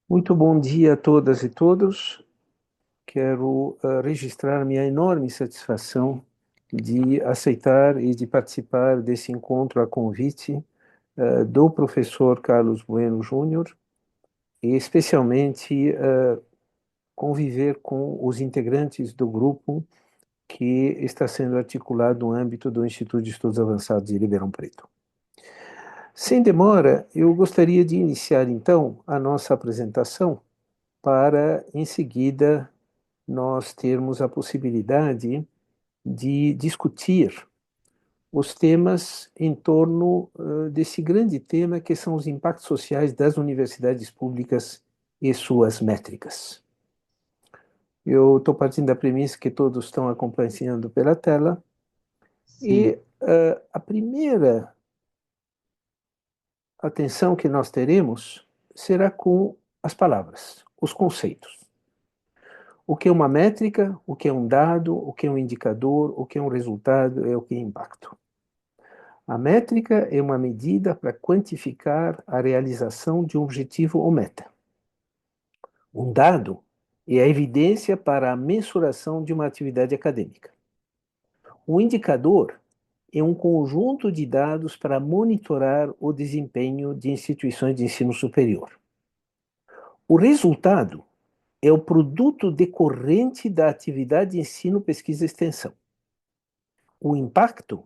Muito bom dia a todas e todos. Quero registrar minha enorme satisfação de aceitar e de participar desse encontro a convite do professor Carlos Bueno Júnior e especialmente conviver com os integrantes do grupo que está sendo articulado no âmbito do Instituto de Estudos Avançados de Ribeirão Preto. Sem demora, eu gostaria de iniciar então a nossa apresentação para, em seguida, nós termos a possibilidade de discutir os temas em torno desse grande tema que são os impactos sociais das universidades públicas e suas métricas. Eu estou partindo da premissa que todos estão acompanhando pela tela Sim, e a primeira atenção que nós teremos será com as palavras, os conceitos. O que é uma métrica, o que é um dado, o que é um indicador, o que é um resultado e o que é impacto. A métrica é uma medida para quantificar a realização de um objetivo ou meta. Um dado é a evidência para a mensuração de uma atividade acadêmica. O indicador é um conjunto de dados para monitorar o desempenho de instituições de ensino superior. O resultado é o produto decorrente da atividade de ensino, pesquisa e extensão. O impacto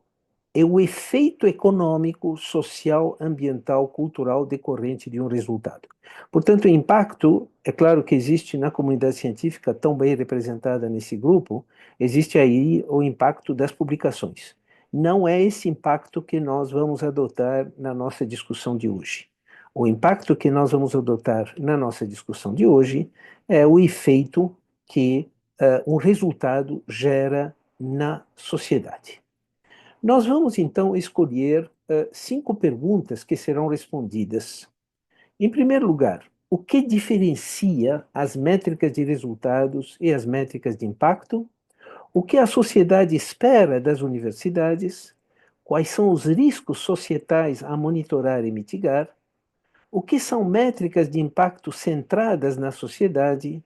é o efeito econômico, social, ambiental, cultural decorrente de um resultado. Portanto, o impacto, é claro que existe na comunidade científica, tão bem representada nesse grupo, existe aí o impacto das publicações. Não é esse impacto que nós vamos adotar na nossa discussão de hoje. O impacto que nós vamos adotar na nossa discussão de hoje é o efeito que um resultado gera na sociedade. Nós vamos então escolher 5 perguntas que serão respondidas. Em primeiro lugar, o que diferencia as métricas de resultados e as métricas de impacto? O que a sociedade espera das universidades? Quais são os riscos societais a monitorar e mitigar? O que são métricas de impacto centradas na sociedade?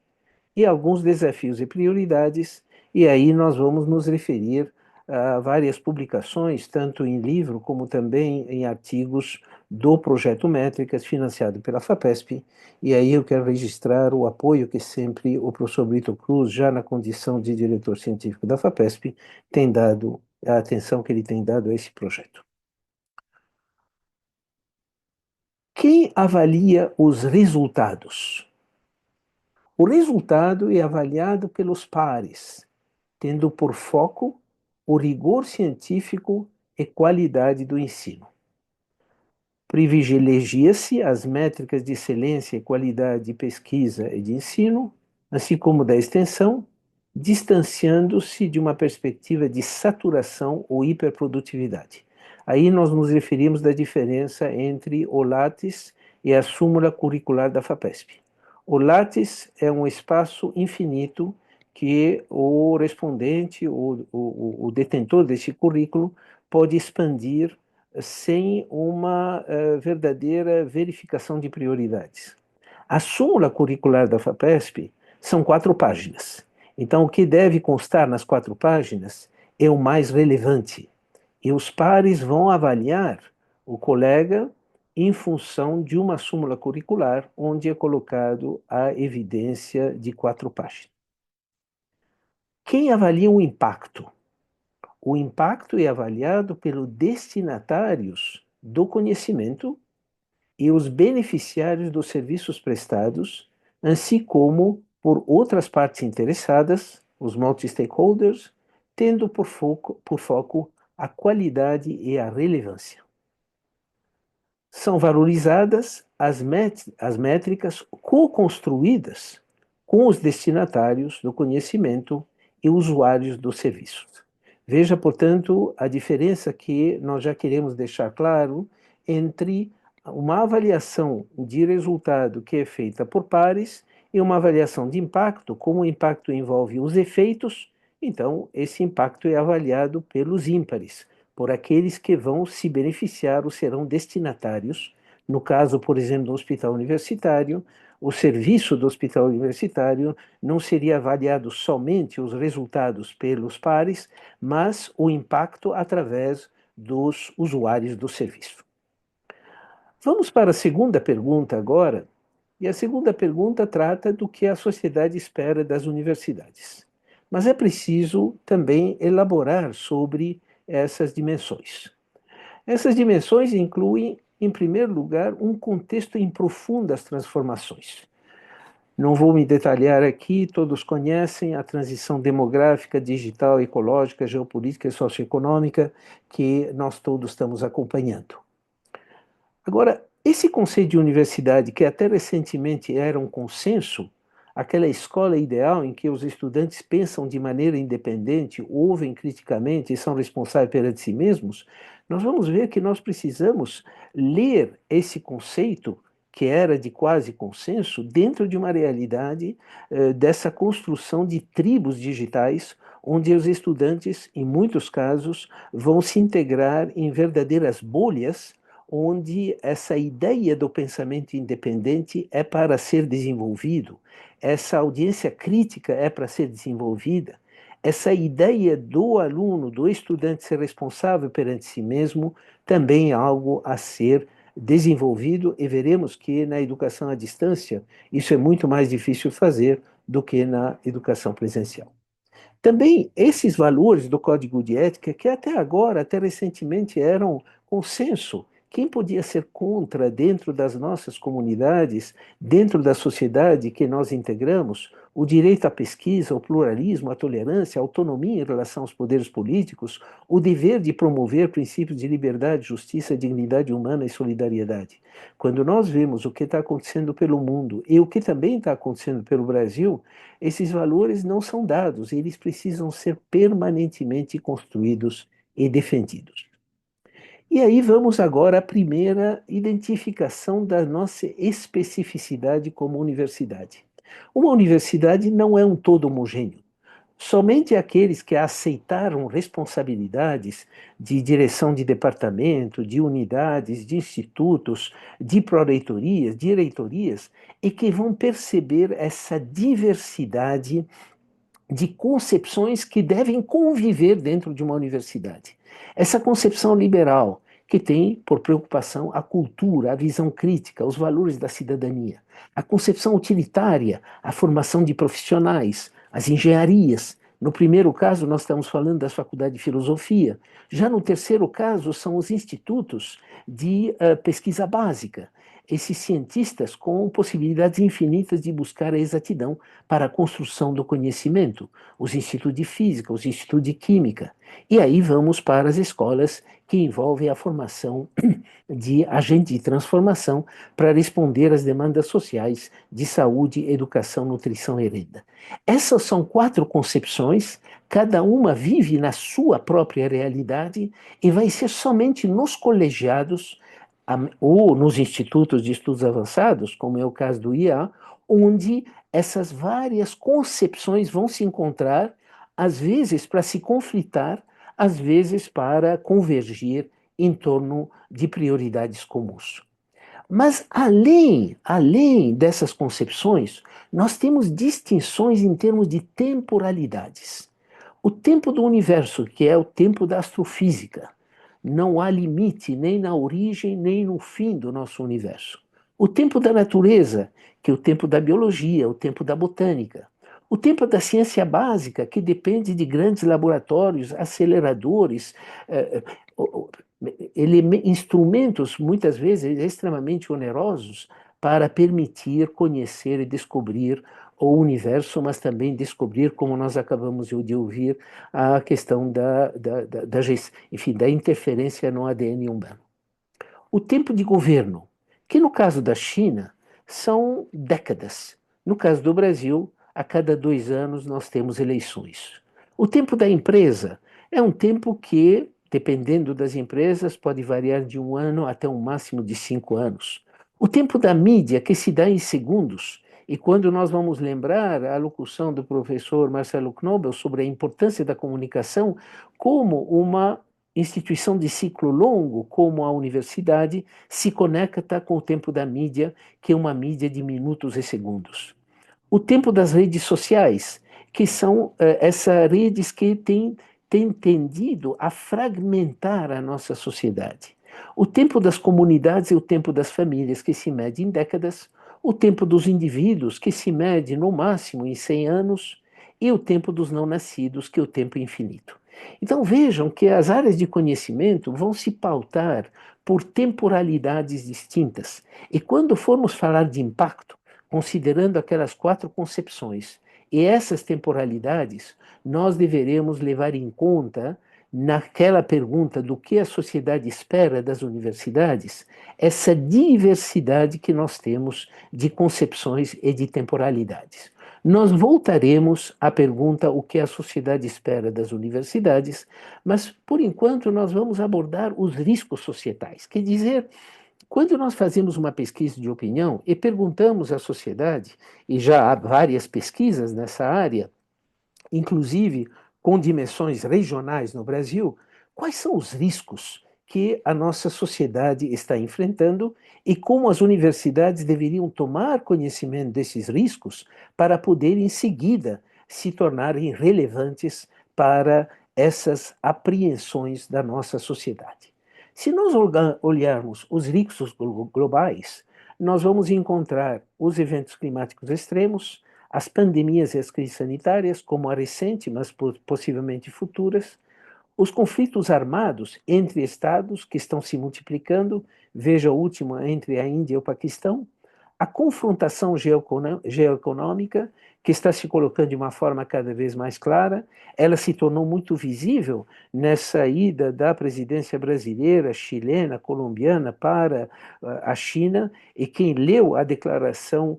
E alguns desafios e prioridades, e aí nós vamos nos referir a várias publicações, tanto em livro como também em artigos do Projeto Métricas, financiado pela FAPESP, e aí eu quero registrar o apoio que sempre o professor Brito Cruz, já na condição de diretor científico da FAPESP, tem dado, a atenção que ele tem dado a esse projeto. Quem avalia os resultados? O resultado é avaliado pelos pares, tendo por foco o rigor científico e qualidade do ensino. Privilegia-se as métricas de excelência e qualidade de pesquisa e de ensino, assim como da extensão, distanciando-se de uma perspectiva de saturação ou hiperprodutividade. Aí nós nos referimos da diferença entre o Lattes e a súmula curricular da FAPESP. O Lattes é um espaço infinito que o respondente, o detentor desse currículo, pode expandir sem uma verdadeira verificação de prioridades. A súmula curricular da FAPESP são 4 páginas. Então, o que deve constar nas 4 páginas é o mais relevante. E os pares vão avaliar o colega em função de uma súmula curricular, onde é colocado a evidência de 4 páginas. Quem avalia o impacto? O impacto é avaliado pelos destinatários do conhecimento e os beneficiários dos serviços prestados, assim como por outras partes interessadas, os multi-stakeholders, tendo por foco a qualidade e a relevância. São valorizadas as métricas co-construídas com os destinatários do conhecimento e usuários dos serviços. Veja, portanto, a diferença que nós já queremos deixar claro entre uma avaliação de resultado que é feita por pares e uma avaliação de impacto, como o impacto envolve os efeitos, então esse impacto é avaliado pelos ímpares, por aqueles que vão se beneficiar ou serão destinatários. No caso, por exemplo, do hospital universitário, o serviço do hospital universitário não seria avaliado somente os resultados pelos pares, mas o impacto através dos usuários do serviço. Vamos para a segunda pergunta agora, e a segunda pergunta trata do que a sociedade espera das universidades. Mas é preciso também elaborar sobre essas dimensões. Essas dimensões incluem, em primeiro lugar, um contexto em profundas transformações. Não vou me detalhar aqui, todos conhecem a transição demográfica, digital, ecológica, geopolítica e socioeconômica que nós todos estamos acompanhando. Agora, esse conceito de universidade, que até recentemente era um consenso, aquela escola ideal em que os estudantes pensam de maneira independente, ouvem criticamente e são responsáveis perante si mesmos, nós vamos ver que nós precisamos ler esse conceito, que era de quase consenso, dentro de uma realidade dessa construção de tribos digitais, onde os estudantes, em muitos casos, vão se integrar em verdadeiras bolhas, onde essa ideia do pensamento independente é para ser desenvolvido, essa audiência crítica é para ser desenvolvida, essa ideia do aluno, do estudante ser responsável perante si mesmo, também é algo a ser desenvolvido, e veremos que na educação à distância isso é muito mais difícil fazer do que na educação presencial. Também esses valores do Código de Ética, que até agora, até recentemente, eram consenso. Quem podia ser contra dentro das nossas comunidades, dentro da sociedade que nós integramos, o direito à pesquisa, ao pluralismo, à tolerância, à autonomia em relação aos poderes políticos, o dever de promover princípios de liberdade, justiça, dignidade humana e solidariedade. Quando nós vemos o que está acontecendo pelo mundo e o que também está acontecendo pelo Brasil, esses valores não são dados, eles precisam ser permanentemente construídos e defendidos. E aí vamos agora à primeira identificação da nossa especificidade como universidade. Uma universidade não é um todo homogêneo. Somente aqueles que aceitaram responsabilidades de direção de departamento, de unidades, de institutos, de pró-reitorias, de reitorias, e que vão perceber essa diversidade de concepções que devem conviver dentro de uma universidade. Essa concepção liberal, que tem por preocupação a cultura, a visão crítica, os valores da cidadania. A concepção utilitária, a formação de profissionais, as engenharias. No primeiro caso, nós estamos falando das faculdades de filosofia. Já no terceiro caso, são os institutos de pesquisa básica. Esses cientistas com possibilidades infinitas de buscar a exatidão para a construção do conhecimento, os institutos de física, os institutos de química. E aí vamos para as escolas que envolvem a formação de agentes de transformação para responder às demandas sociais de saúde, educação, nutrição e renda. Essas são 4 concepções, cada uma vive na sua própria realidade e vai ser somente nos colegiados ou nos institutos de estudos avançados, como é o caso do IA, onde essas várias concepções vão se encontrar, às vezes para se conflitar, às vezes para convergir em torno de prioridades comuns. Mas além dessas concepções, nós temos distinções em termos de temporalidades. O tempo do universo, que é o tempo da astrofísica, não há limite nem na origem nem no fim do nosso universo. O tempo da natureza, que é o tempo da biologia, o tempo da botânica. O tempo da ciência básica, que depende de grandes laboratórios, aceleradores, instrumentos, muitas vezes, extremamente onerosos, para permitir conhecer e descobrir o universo, mas também descobrir, como nós acabamos de ouvir, a questão da interferência no ADN humano. O tempo de governo, que no caso da China, são décadas. No caso do Brasil, a cada 2 anos nós temos eleições. O tempo da empresa é um tempo que, dependendo das empresas, pode variar de 1 ano até um máximo de 5 anos. O tempo da mídia, que se dá em segundos, e quando nós vamos lembrar a alocução do professor Marcelo Knobel sobre a importância da comunicação como uma instituição de ciclo longo, como a universidade, se conecta com o tempo da mídia, que é uma mídia de minutos e segundos. O tempo das redes sociais, que são essas redes que têm tendido a fragmentar a nossa sociedade. O tempo das comunidades e o tempo das famílias, que se mede em décadas. O tempo dos indivíduos, que se mede no máximo em 100 anos. E o tempo dos não nascidos, que é o tempo infinito. Então vejam que as áreas de conhecimento vão se pautar por temporalidades distintas. E quando formos falar de impacto, considerando aquelas 4 concepções e essas temporalidades, nós deveremos levar em conta, naquela pergunta do que a sociedade espera das universidades, essa diversidade que nós temos de concepções e de temporalidades. Nós voltaremos à pergunta o que a sociedade espera das universidades, mas, por enquanto, nós vamos abordar os riscos societais. Quer dizer, quando nós fazemos uma pesquisa de opinião e perguntamos à sociedade, e já há várias pesquisas nessa área, inclusive com dimensões regionais no Brasil, quais são os riscos que a nossa sociedade está enfrentando e como as universidades deveriam tomar conhecimento desses riscos para poder, em seguida, se tornarem relevantes para essas apreensões da nossa sociedade. Se nós olharmos os riscos globais, nós vamos encontrar os eventos climáticos extremos, as pandemias e as crises sanitárias, como a recente, mas possivelmente futuras, os conflitos armados entre estados que estão se multiplicando, veja o último entre a Índia e o Paquistão, a confrontação geoeconômica, que está se colocando de uma forma cada vez mais clara, ela se tornou muito visível nessa ida da presidência brasileira, chilena, colombiana para a China, e quem leu a declaração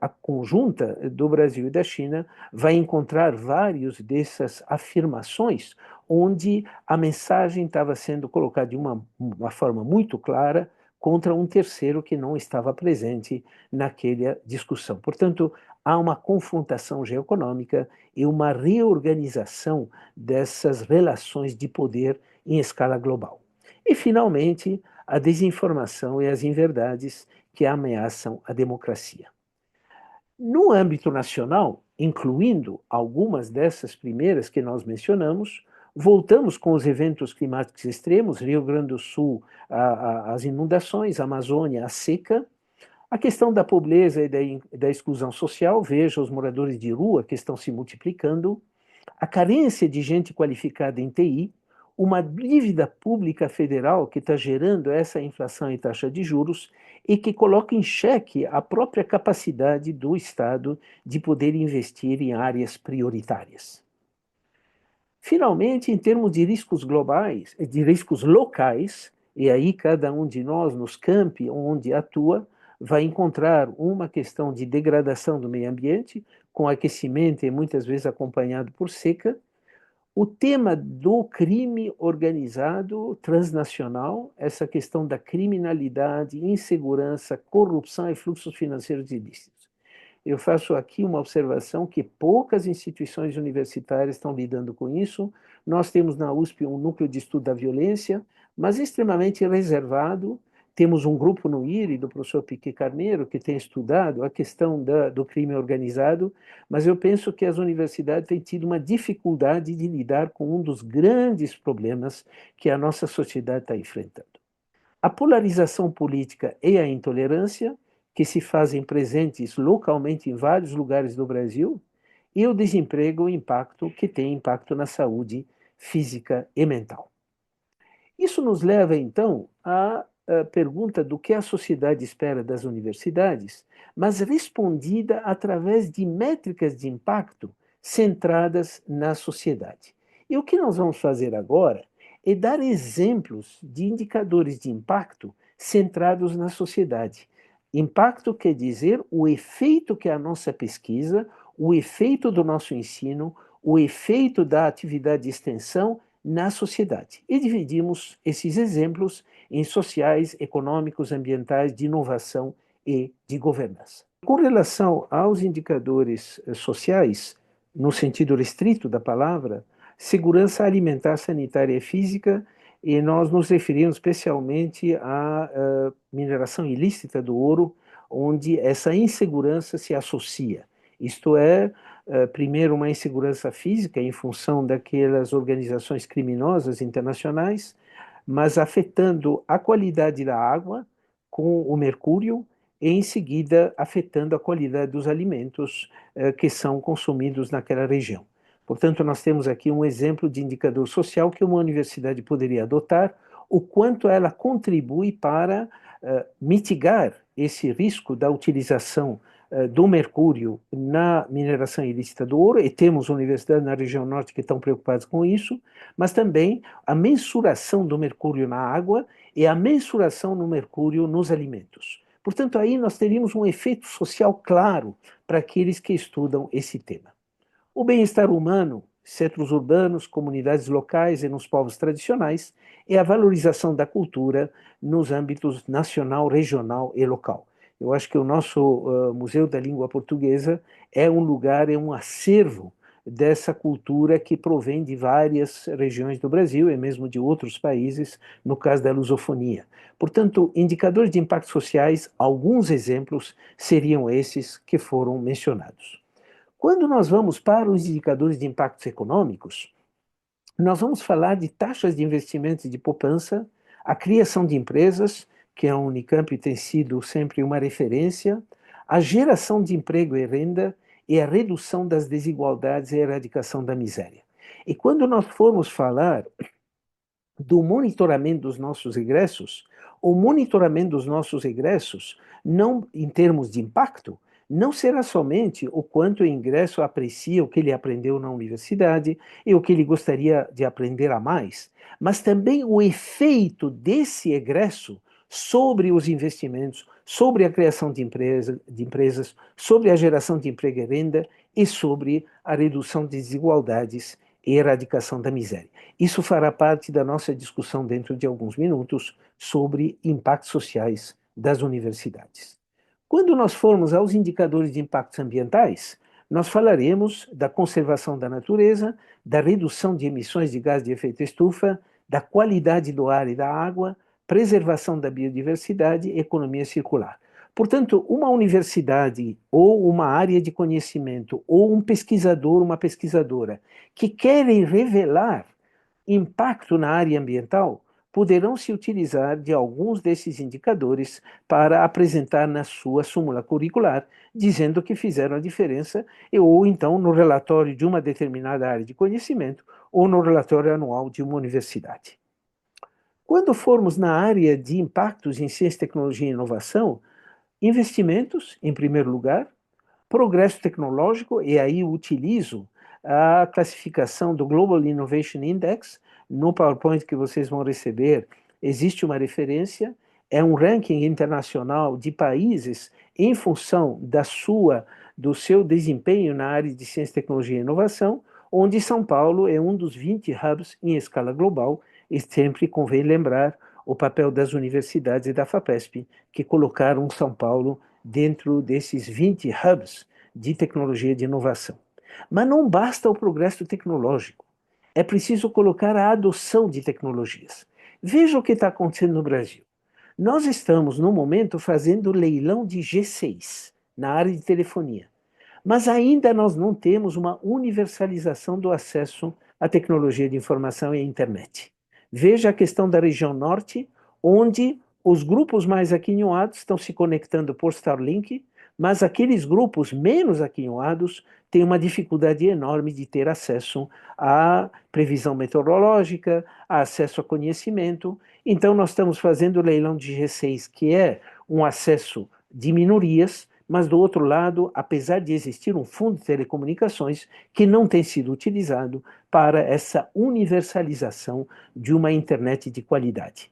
a conjunta do Brasil e da China vai encontrar várias dessas afirmações onde a mensagem estava sendo colocada de uma forma muito clara contra um terceiro que não estava presente naquela discussão. Portanto, há uma confrontação geoeconômica e uma reorganização dessas relações de poder em escala global. E, finalmente, a desinformação e as inverdades que ameaçam a democracia. No âmbito nacional, incluindo algumas dessas primeiras que nós mencionamos, voltamos com os eventos climáticos extremos, Rio Grande do Sul, as inundações, a Amazônia, a seca, a questão da pobreza e da exclusão social, veja os moradores de rua que estão se multiplicando, a carência de gente qualificada em TI, uma dívida pública federal que está gerando essa inflação e taxa de juros e que coloca em xeque a própria capacidade do Estado de poder investir em áreas prioritárias. Finalmente, em termos de riscos globais, de riscos locais, e aí cada um de nós, nos campi onde atua, vai encontrar uma questão de degradação do meio ambiente, com aquecimento e muitas vezes acompanhado por seca, o tema do crime organizado transnacional, essa questão da criminalidade, insegurança, corrupção e fluxos financeiros ilícitos. Eu faço aqui uma observação que poucas instituições universitárias estão lidando com isso. Nós temos na USP um núcleo de estudo da violência, mas extremamente reservado. Temos um grupo no IRI, do professor Piquet Carneiro, que tem estudado a questão do crime organizado, mas eu penso que as universidades têm tido uma dificuldade de lidar com um dos grandes problemas que a nossa sociedade está enfrentando. A polarização política e a intolerância, que se fazem presentes localmente em vários lugares do Brasil, e o desemprego, o impacto que tem impacto na saúde física e mental. Isso nos leva, então, à pergunta do que a sociedade espera das universidades, mas respondida através de métricas de impacto centradas na sociedade. E o que nós vamos fazer agora é dar exemplos de indicadores de impacto centrados na sociedade. Impacto quer dizer o efeito que a nossa pesquisa, o efeito do nosso ensino, o efeito da atividade de extensão na sociedade. E dividimos esses exemplos em sociais, econômicos, ambientais, de inovação e de governança. Com relação aos indicadores sociais, no sentido restrito da palavra, segurança alimentar, sanitária e física, e nós nos referimos especialmente à mineração ilícita do ouro, onde essa insegurança se associa. Isto é, primeiro, uma insegurança física em função daquelas organizações criminosas internacionais, mas afetando a qualidade da água com o mercúrio e, em seguida, afetando a qualidade dos alimentos que são consumidos naquela região. Portanto, nós temos aqui um exemplo de indicador social que uma universidade poderia adotar, o quanto ela contribui para mitigar esse risco da utilização do mercúrio na mineração ilícita do ouro, e temos universidades na região norte que estão preocupadas com isso, mas também a mensuração do mercúrio na água e a mensuração do mercúrio nos alimentos. Portanto, aí nós teríamos um efeito social claro para aqueles que estudam esse tema. O bem-estar humano, centros urbanos, comunidades locais e nos povos tradicionais, e a valorização da cultura nos âmbitos nacional, regional e local. Eu acho que o nosso Museu da Língua Portuguesa é um lugar, é um acervo dessa cultura que provém de várias regiões do Brasil e mesmo de outros países, no caso da lusofonia. Portanto, indicadores de impactos sociais, alguns exemplos seriam esses que foram mencionados. Quando nós vamos para os indicadores de impactos econômicos, nós vamos falar de taxas de investimento e de poupança, a criação de empresas, que a Unicamp tem sido sempre uma referência, a geração de emprego e renda e a redução das desigualdades e a erradicação da miséria. E quando nós formos falar do monitoramento dos nossos egressos, o monitoramento dos nossos egressos, não em termos de impacto, não será somente o quanto o ingresso aprecia o que ele aprendeu na universidade e o que ele gostaria de aprender a mais, mas também o efeito desse egresso sobre os investimentos, sobre a criação de empresas, sobre a geração de emprego e renda e sobre a redução de desigualdades e erradicação da miséria. Isso fará parte da nossa discussão dentro de alguns minutos sobre impactos sociais das universidades. Quando nós formos aos indicadores de impactos ambientais, nós falaremos da conservação da natureza, da redução de emissões de gás de efeito estufa, da qualidade do ar e da água, preservação da biodiversidade e economia circular. Portanto, uma universidade ou uma área de conhecimento ou um pesquisador, uma pesquisadora que querem revelar impacto na área ambiental poderão se utilizar de alguns desses indicadores para apresentar na sua súmula curricular, dizendo que fizeram a diferença, ou então no relatório de uma determinada área de conhecimento, ou no relatório anual de uma universidade. Quando formos na área de impactos em ciência, tecnologia e inovação, investimentos, em primeiro lugar, progresso tecnológico, e aí eu utilizo a classificação do Global Innovation Index. No PowerPoint que vocês vão receber, existe uma referência, é um ranking internacional de países em função do seu desempenho na área de ciência, tecnologia e inovação, onde São Paulo é um dos 20 hubs em escala global, e sempre convém lembrar o papel das universidades e da FAPESP, que colocaram São Paulo dentro desses 20 hubs de tecnologia e de inovação. Mas não basta o progresso tecnológico, é preciso colocar a adoção de tecnologias. Veja o que está acontecendo no Brasil. Nós estamos, no momento, fazendo leilão de G6 na área de telefonia, mas ainda nós não temos uma universalização do acesso à tecnologia de informação e à internet. Veja a questão da região norte, onde os grupos mais aquinhoados estão se conectando por Starlink, mas aqueles grupos menos aquinhoados têm uma dificuldade enorme de ter acesso à previsão meteorológica, a acesso a conhecimento. Então, nós estamos fazendo o leilão de G6, que é um acesso de minorias, mas do outro lado, apesar de existir um fundo de telecomunicações que não tem sido utilizado para essa universalização de uma internet de qualidade.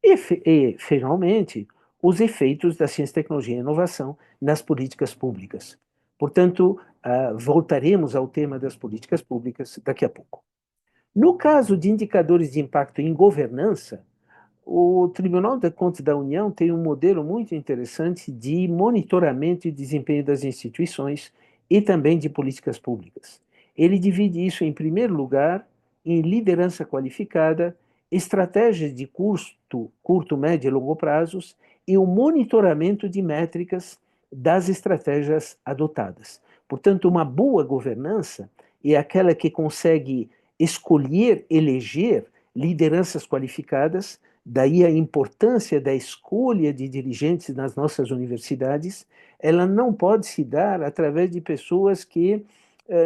E finalmente, os efeitos da ciência, tecnologia e inovação nas políticas públicas. Portanto, voltaremos ao tema das políticas públicas daqui a pouco. No caso de indicadores de impacto em governança, o Tribunal de Contas da União tem um modelo muito interessante de monitoramento e desempenho das instituições e também de políticas públicas. Ele divide isso, em primeiro lugar, em liderança qualificada, estratégias de curto, médio e longo prazos e o monitoramento de métricas das estratégias adotadas. Portanto, uma boa governança é aquela que consegue escolher, eleger lideranças qualificadas, daí a importância da escolha de dirigentes nas nossas universidades. Ela não pode se dar através de pessoas que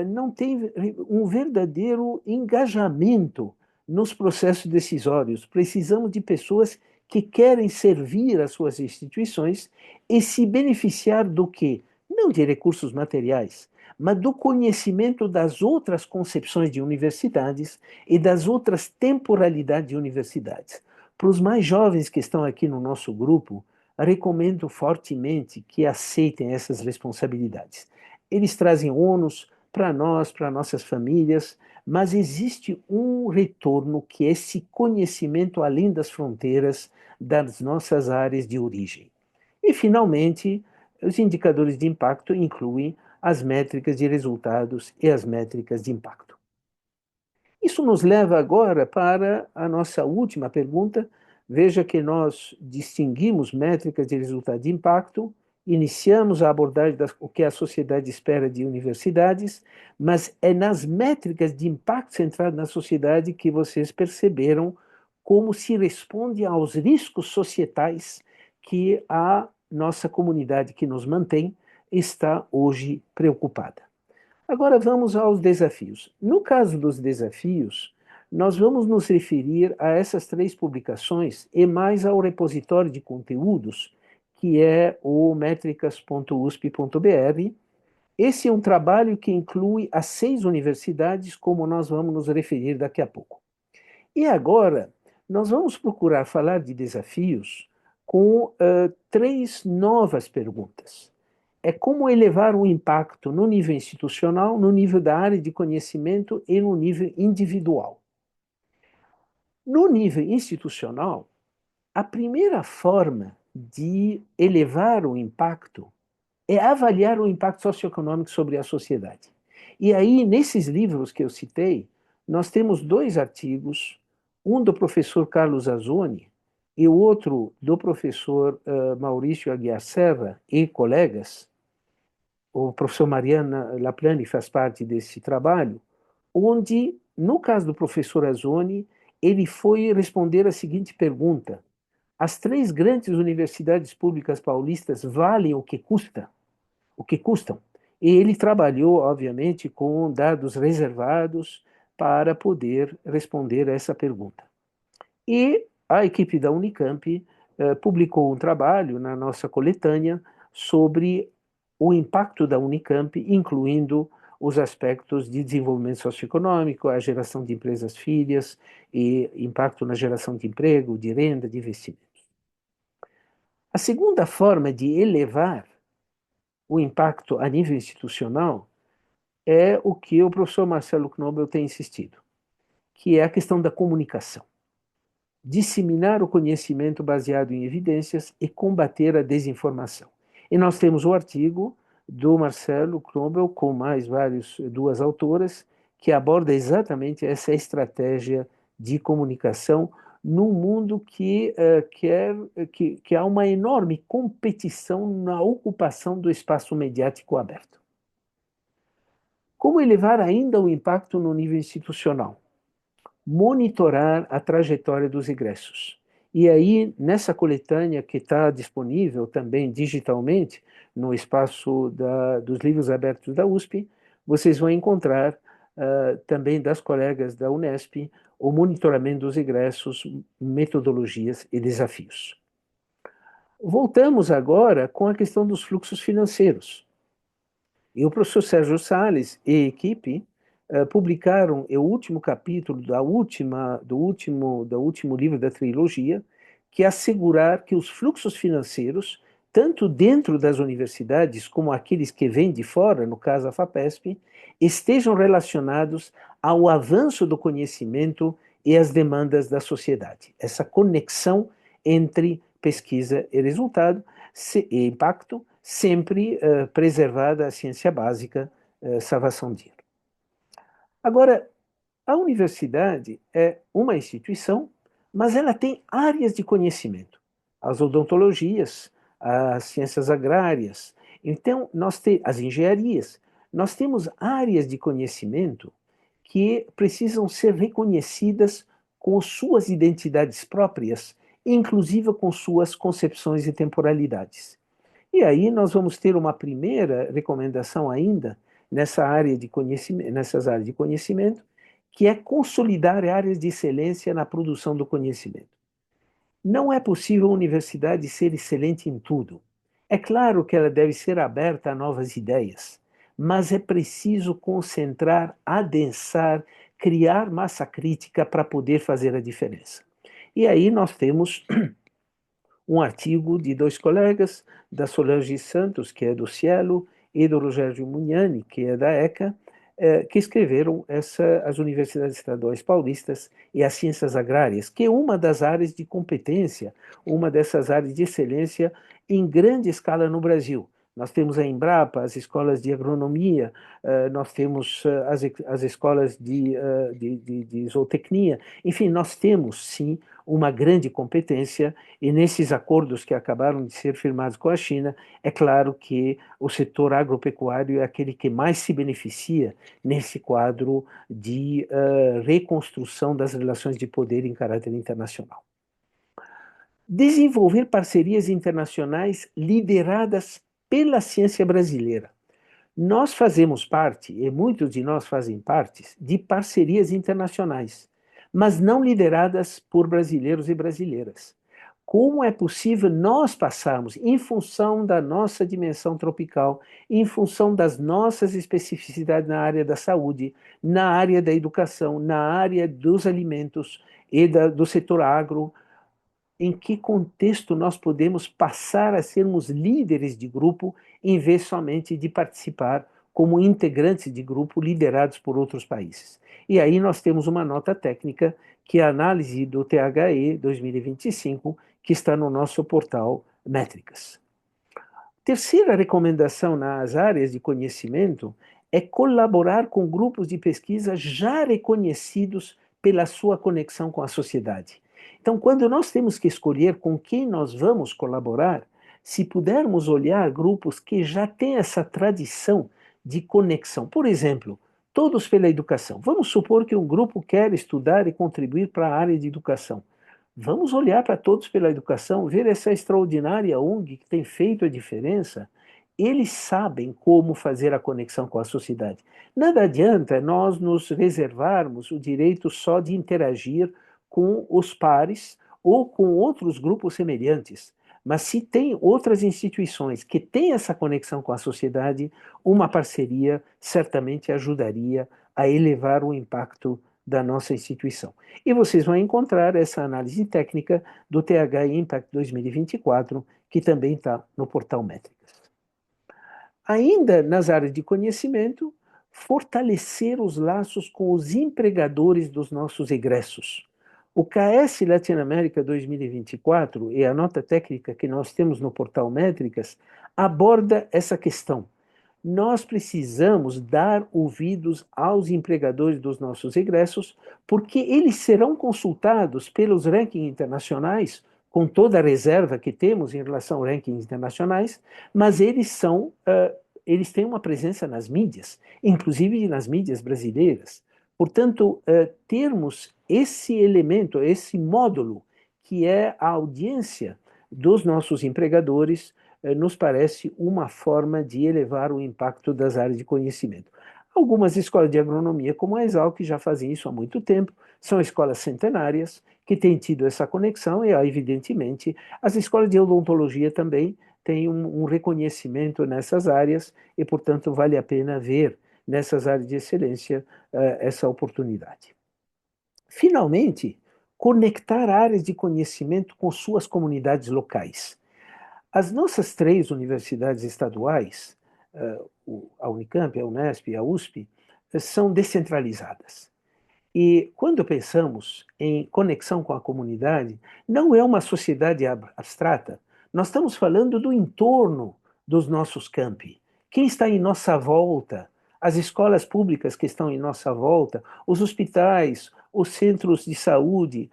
não têm um verdadeiro engajamento nos processos decisórios. Precisamos de pessoas que querem servir as suas instituições e se beneficiar do quê? Não de recursos materiais, mas do conhecimento das outras concepções de universidades e das outras temporalidades de universidades. Para os mais jovens que estão aqui no nosso grupo, recomendo fortemente que aceitem essas responsabilidades. Eles trazem ônus para nós, para nossas famílias, mas existe um retorno que é esse conhecimento além das fronteiras das nossas áreas de origem. E, finalmente, os indicadores de impacto incluem as métricas de resultados e as métricas de impacto. Isso nos leva agora para a nossa última pergunta. Veja que nós distinguimos métricas de resultado de impacto, iniciamos a abordagem do que a sociedade espera de universidades, mas é nas métricas de impacto centrado na sociedade que vocês perceberam como se responde aos riscos societais que a nossa comunidade que nos mantém está hoje preocupada. Agora vamos aos desafios. No caso dos desafios, nós vamos nos referir a essas três publicações e mais ao repositório de conteúdos, que é o métricas.usp.br. Esse é um trabalho que inclui as 6 universidades, como nós vamos nos referir daqui a pouco. E agora, nós vamos procurar falar de desafios com 3 novas perguntas. É como elevar o impacto no nível institucional, no nível da área de conhecimento e no nível individual. No nível institucional, a primeira forma de elevar o impacto é avaliar o impacto socioeconômico sobre a sociedade. E aí, nesses livros que eu citei, nós temos 2 artigos, um do professor Carlos Azzoni e o outro do professor Maurício Aguiar Serra e colegas. O professor Mariana Laplani faz parte desse trabalho, onde, no caso do professor Azzoni, ele foi responder a seguinte pergunta: as 3 grandes universidades públicas paulistas valem o que custa? O que custam? E ele trabalhou, obviamente, com dados reservados para poder responder a essa pergunta. E a equipe da Unicamp publicou um trabalho na nossa coletânea sobre o impacto da Unicamp, incluindo os aspectos de desenvolvimento socioeconômico, a geração de empresas filhas e impacto na geração de emprego, de renda, de investimentos. A segunda forma de elevar o impacto a nível institucional é o que o professor Marcelo Knobel tem insistido, que é a questão da comunicação. Disseminar o conhecimento baseado em evidências e combater a desinformação. E nós temos o artigo do Marcelo Knobel, com mais 2 autoras, que aborda exatamente essa estratégia de comunicação num mundo que há uma enorme competição na ocupação do espaço mediático aberto. Como elevar ainda o impacto no nível institucional? Monitorar a trajetória dos egressos. E aí, nessa coletânea que está disponível também digitalmente no espaço dos livros abertos da USP, vocês vão encontrar também das colegas da Unesp o monitoramento dos egressos, metodologias e desafios. Voltamos agora com a questão dos fluxos financeiros. E o professor Sérgio Salles e equipe publicaram o último capítulo do último livro da trilogia, que é assegurar que os fluxos financeiros, tanto dentro das universidades como aqueles que vêm de fora, no caso a FAPESP, estejam relacionados ao avanço do conhecimento e as demandas da sociedade. Essa conexão entre pesquisa e resultado e impacto, sempre preservada a ciência básica, salvação de dinheiro. Agora, A universidade é uma instituição, mas ela tem áreas de conhecimento. As odontologias, as ciências agrárias, então nós temos as engenharias. Nós temos áreas de conhecimento que precisam ser reconhecidas com suas identidades próprias, inclusive com suas concepções e temporalidades. E aí nós vamos ter uma primeira recomendação ainda nessa área de conhecimento, nessas áreas de conhecimento, que é consolidar áreas de excelência na produção do conhecimento. Não é possível a universidade ser excelente em tudo. É claro que ela deve ser aberta a novas ideias, mas é preciso concentrar, adensar, criar massa crítica para poder fazer a diferença. E aí nós temos um artigo de dois colegas, da Solange Santos, que é do Cielo, e do Rogério Mugnani, que é da ECA, que escreveram as universidades estaduais paulistas e as ciências agrárias, que é uma das áreas de competência, uma dessas áreas de excelência em grande escala no Brasil. Nós temos a Embrapa, as escolas de agronomia, nós temos as escolas de zootecnia, enfim, nós temos, sim, uma grande competência, e nesses acordos que acabaram de ser firmados com a China, é claro que o setor agropecuário é aquele que mais se beneficia nesse quadro de reconstrução das relações de poder em caráter internacional. Desenvolver parcerias internacionais lideradas pela ciência brasileira. Nós fazemos parte, e muitos de nós fazem parte, de parcerias internacionais, mas não lideradas por brasileiros e brasileiras. Como é possível nós passarmos, em função da nossa dimensão tropical, em função das nossas especificidades na área da saúde, na área da educação, na área dos alimentos e do setor agro, em que contexto nós podemos passar a sermos líderes de grupo, em vez somente de participar como integrantes de grupo liderados por outros países. E aí nós temos uma nota técnica, que é a análise do THE 2025, que está no nosso portal Métricas. Terceira recomendação nas áreas de conhecimento é colaborar com grupos de pesquisa já reconhecidos pela sua conexão com a sociedade. Então, quando nós temos que escolher com quem nós vamos colaborar, se pudermos olhar grupos que já têm essa tradição de conexão, por exemplo, Todos pela Educação. Vamos supor que um grupo quer estudar e contribuir para a área de educação. Vamos olhar para Todos pela Educação, ver essa extraordinária ONG que tem feito a diferença. Eles sabem como fazer a conexão com a sociedade. Nada adianta nós nos reservarmos o direito só de interagir com os pares ou com outros grupos semelhantes. Mas se tem outras instituições que têm essa conexão com a sociedade, uma parceria certamente ajudaria a elevar o impacto da nossa instituição. E vocês vão encontrar essa análise técnica do TH Impact 2024, que também está no portal Métricas. Ainda nas áreas de conhecimento, fortalecer os laços com os empregadores dos nossos egressos. O KS Latinoamérica 2024 e a nota técnica que nós temos no portal Métricas aborda essa questão. Nós precisamos dar ouvidos aos empregadores dos nossos egressos, porque eles serão consultados pelos rankings internacionais, com toda a reserva que temos em relação a rankings internacionais, mas eles têm uma presença nas mídias, inclusive nas mídias brasileiras. Portanto, termos esse elemento, esse módulo, que é a audiência dos nossos empregadores, nos parece uma forma de elevar o impacto das áreas de conhecimento. Algumas escolas de agronomia, como a Exalc, já fazem isso há muito tempo, são escolas centenárias que têm tido essa conexão e, evidentemente, as escolas de odontologia também têm um reconhecimento nessas áreas e, portanto, vale a pena ver nessas áreas de excelência essa oportunidade. Finalmente, conectar áreas de conhecimento com suas comunidades locais. As nossas 3 universidades estaduais, a Unicamp, a Unesp e a USP, são descentralizadas. E quando pensamos em conexão com a comunidade, não é uma sociedade abstrata. Nós estamos falando do entorno dos nossos campi. Quem está em nossa volta, as escolas públicas que estão em nossa volta, os hospitais, os centros de saúde,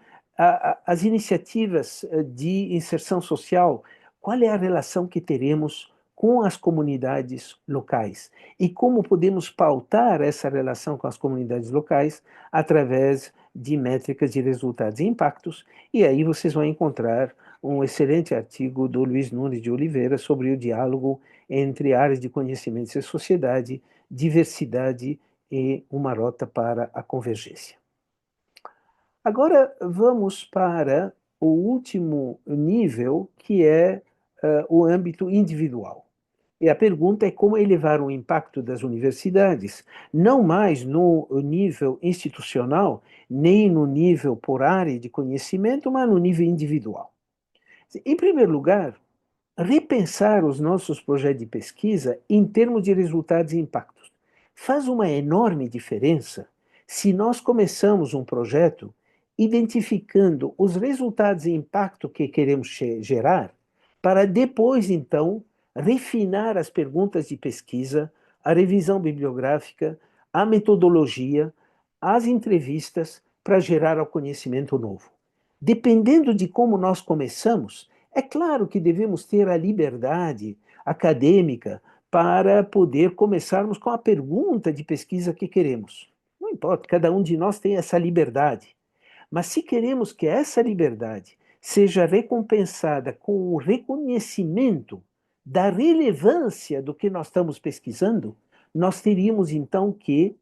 as iniciativas de inserção social, qual é a relação que teremos com as comunidades locais e como podemos pautar essa relação com as comunidades locais através de métricas de resultados e impactos, e aí vocês vão encontrar um excelente artigo do Luiz Nunes de Oliveira sobre o diálogo entre áreas de conhecimento e sociedade, diversidade e uma rota para a convergência. Agora vamos para o último nível, que é o âmbito individual. E a pergunta é como elevar o impacto das universidades, não mais no nível institucional, nem no nível por área de conhecimento, mas no nível individual. Em primeiro lugar, repensar os nossos projetos de pesquisa em termos de resultados e impactos. Faz uma enorme diferença se nós começamos um projeto identificando os resultados e impacto que queremos gerar, para depois, então, refinar as perguntas de pesquisa, a revisão bibliográfica, a metodologia, as entrevistas, para gerar o conhecimento novo. Dependendo de como nós começamos, é claro que devemos ter a liberdade acadêmica para poder começarmos com a pergunta de pesquisa que queremos. Não importa, cada um de nós tem essa liberdade. Mas se queremos que essa liberdade seja recompensada com o reconhecimento da relevância do que nós estamos pesquisando, nós teríamos então que,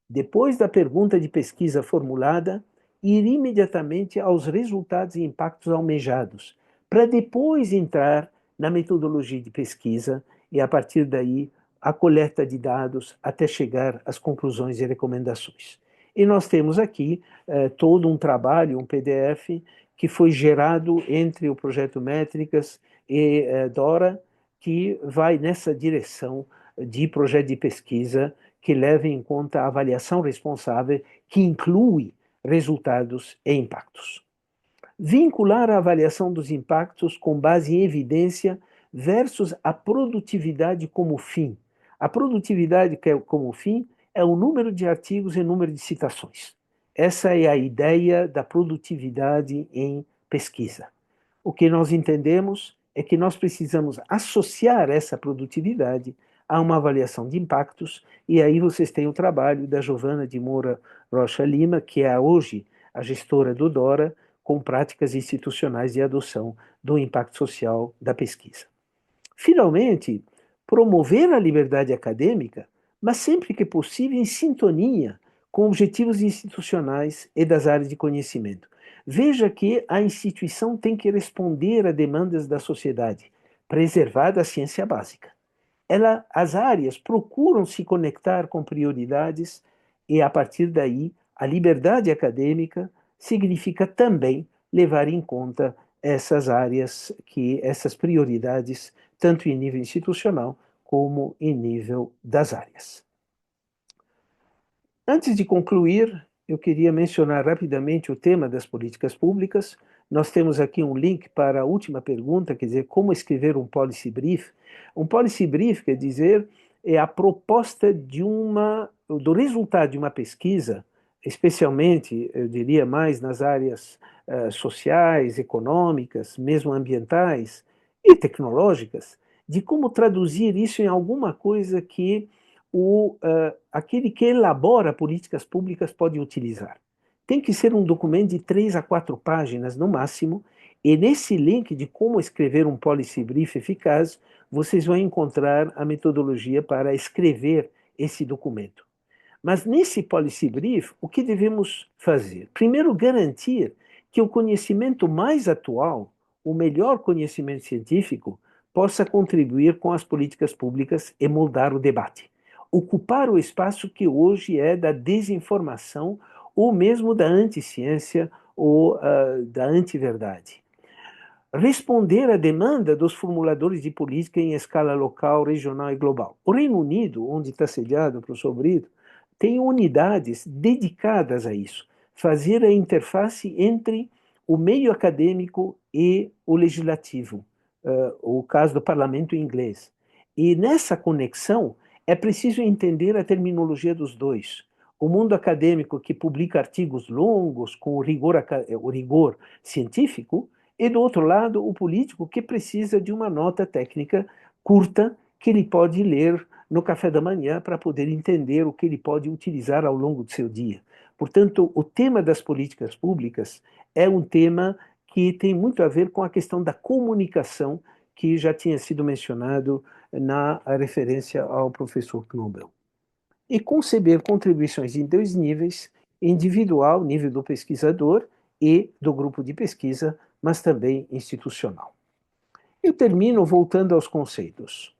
depois da pergunta de pesquisa formulada, ir imediatamente aos resultados e impactos almejados, para depois entrar na metodologia de pesquisa e, a partir daí, a coleta de dados até chegar às conclusões e recomendações. E nós temos aqui todo um trabalho, um PDF, que foi gerado entre o Projeto Métricas e Dora, que vai nessa direção de projeto de pesquisa que leva em conta a avaliação responsável, que inclui resultados e impactos. Vincular a avaliação dos impactos com base em evidência versus a produtividade como fim. A produtividade como fim é o número de artigos e número de citações. Essa é a ideia da produtividade em pesquisa. O que nós entendemos é que nós precisamos associar essa produtividade a uma avaliação de impactos, e aí vocês têm o trabalho da Giovana de Moura Rocha Lima, que é hoje a gestora do Dora, com práticas institucionais de adoção do impacto social da pesquisa. Finalmente, promover a liberdade acadêmica, mas sempre que possível em sintonia com objetivos institucionais e das áreas de conhecimento. Veja que a instituição tem que responder a demandas da sociedade, preservada a ciência básica. As áreas procuram se conectar com prioridades e, a partir daí, a liberdade acadêmica significa também levar em conta essas áreas, essas prioridades, tanto em nível institucional como em nível das áreas. Antes de concluir, eu queria mencionar rapidamente o tema das políticas públicas. Nós temos aqui um link para a última pergunta, quer dizer, como escrever um policy brief. Um policy brief, quer dizer, é a proposta do resultado de uma pesquisa, especialmente, eu diria mais nas áreas sociais, econômicas, mesmo ambientais e tecnológicas, de como traduzir isso em alguma coisa que aquele que elabora políticas públicas pode utilizar. Tem que ser um documento de 3 a 4 páginas no máximo, e nesse link de como escrever um policy brief eficaz, vocês vão encontrar a metodologia para escrever esse documento. Mas nesse policy brief, o que devemos fazer? Primeiro, garantir que o conhecimento mais atual, o melhor conhecimento científico, possa contribuir com as políticas públicas e moldar o debate. Ocupar o espaço que hoje é da desinformação ou mesmo da anticiência ou da antiverdade. Responder à demanda dos formuladores de política em escala local, regional e global. O Reino Unido, onde está sediado o professor Brito, tem unidades dedicadas a isso. Fazer a interface entre o meio acadêmico e o legislativo, o caso do parlamento inglês. E nessa conexão É preciso entender a terminologia dos dois. O mundo acadêmico que publica artigos longos com o rigor científico, e do outro lado, o político que precisa de uma nota técnica curta que ele pode ler no café da manhã para poder entender o que ele pode utilizar ao longo do seu dia. Portanto, o tema das políticas públicas é um tema que tem muito a ver com a questão da comunicação, que já tinha sido mencionado na referência ao professor Knobel. E conceber contribuições em dois níveis: individual, nível do pesquisador, e do grupo de pesquisa, mas também institucional. Eu termino voltando aos conceitos.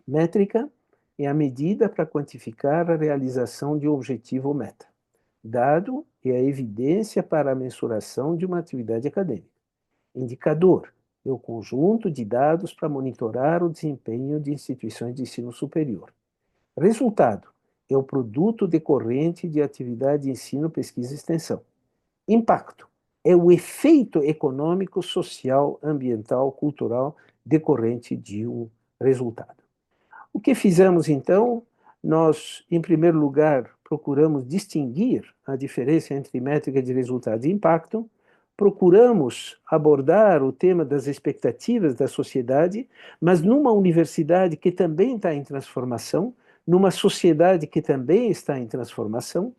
Métrica é a medida para quantificar a realização de um objetivo ou meta. Dado é a evidência para a mensuração de uma atividade acadêmica. Indicador é o conjunto de dados para monitorar o desempenho de instituições de ensino superior. Resultado é o produto decorrente de atividade de ensino, pesquisa e extensão. Impacto é o efeito econômico, social, ambiental, cultural decorrente de um resultado. O que fizemos então? Nós, em primeiro lugar, procuramos distinguir a diferença entre métrica de resultado e impacto, procuramos abordar o tema das expectativas da sociedade, mas numa universidade que também está em transformação, numa sociedade que também está em transformação.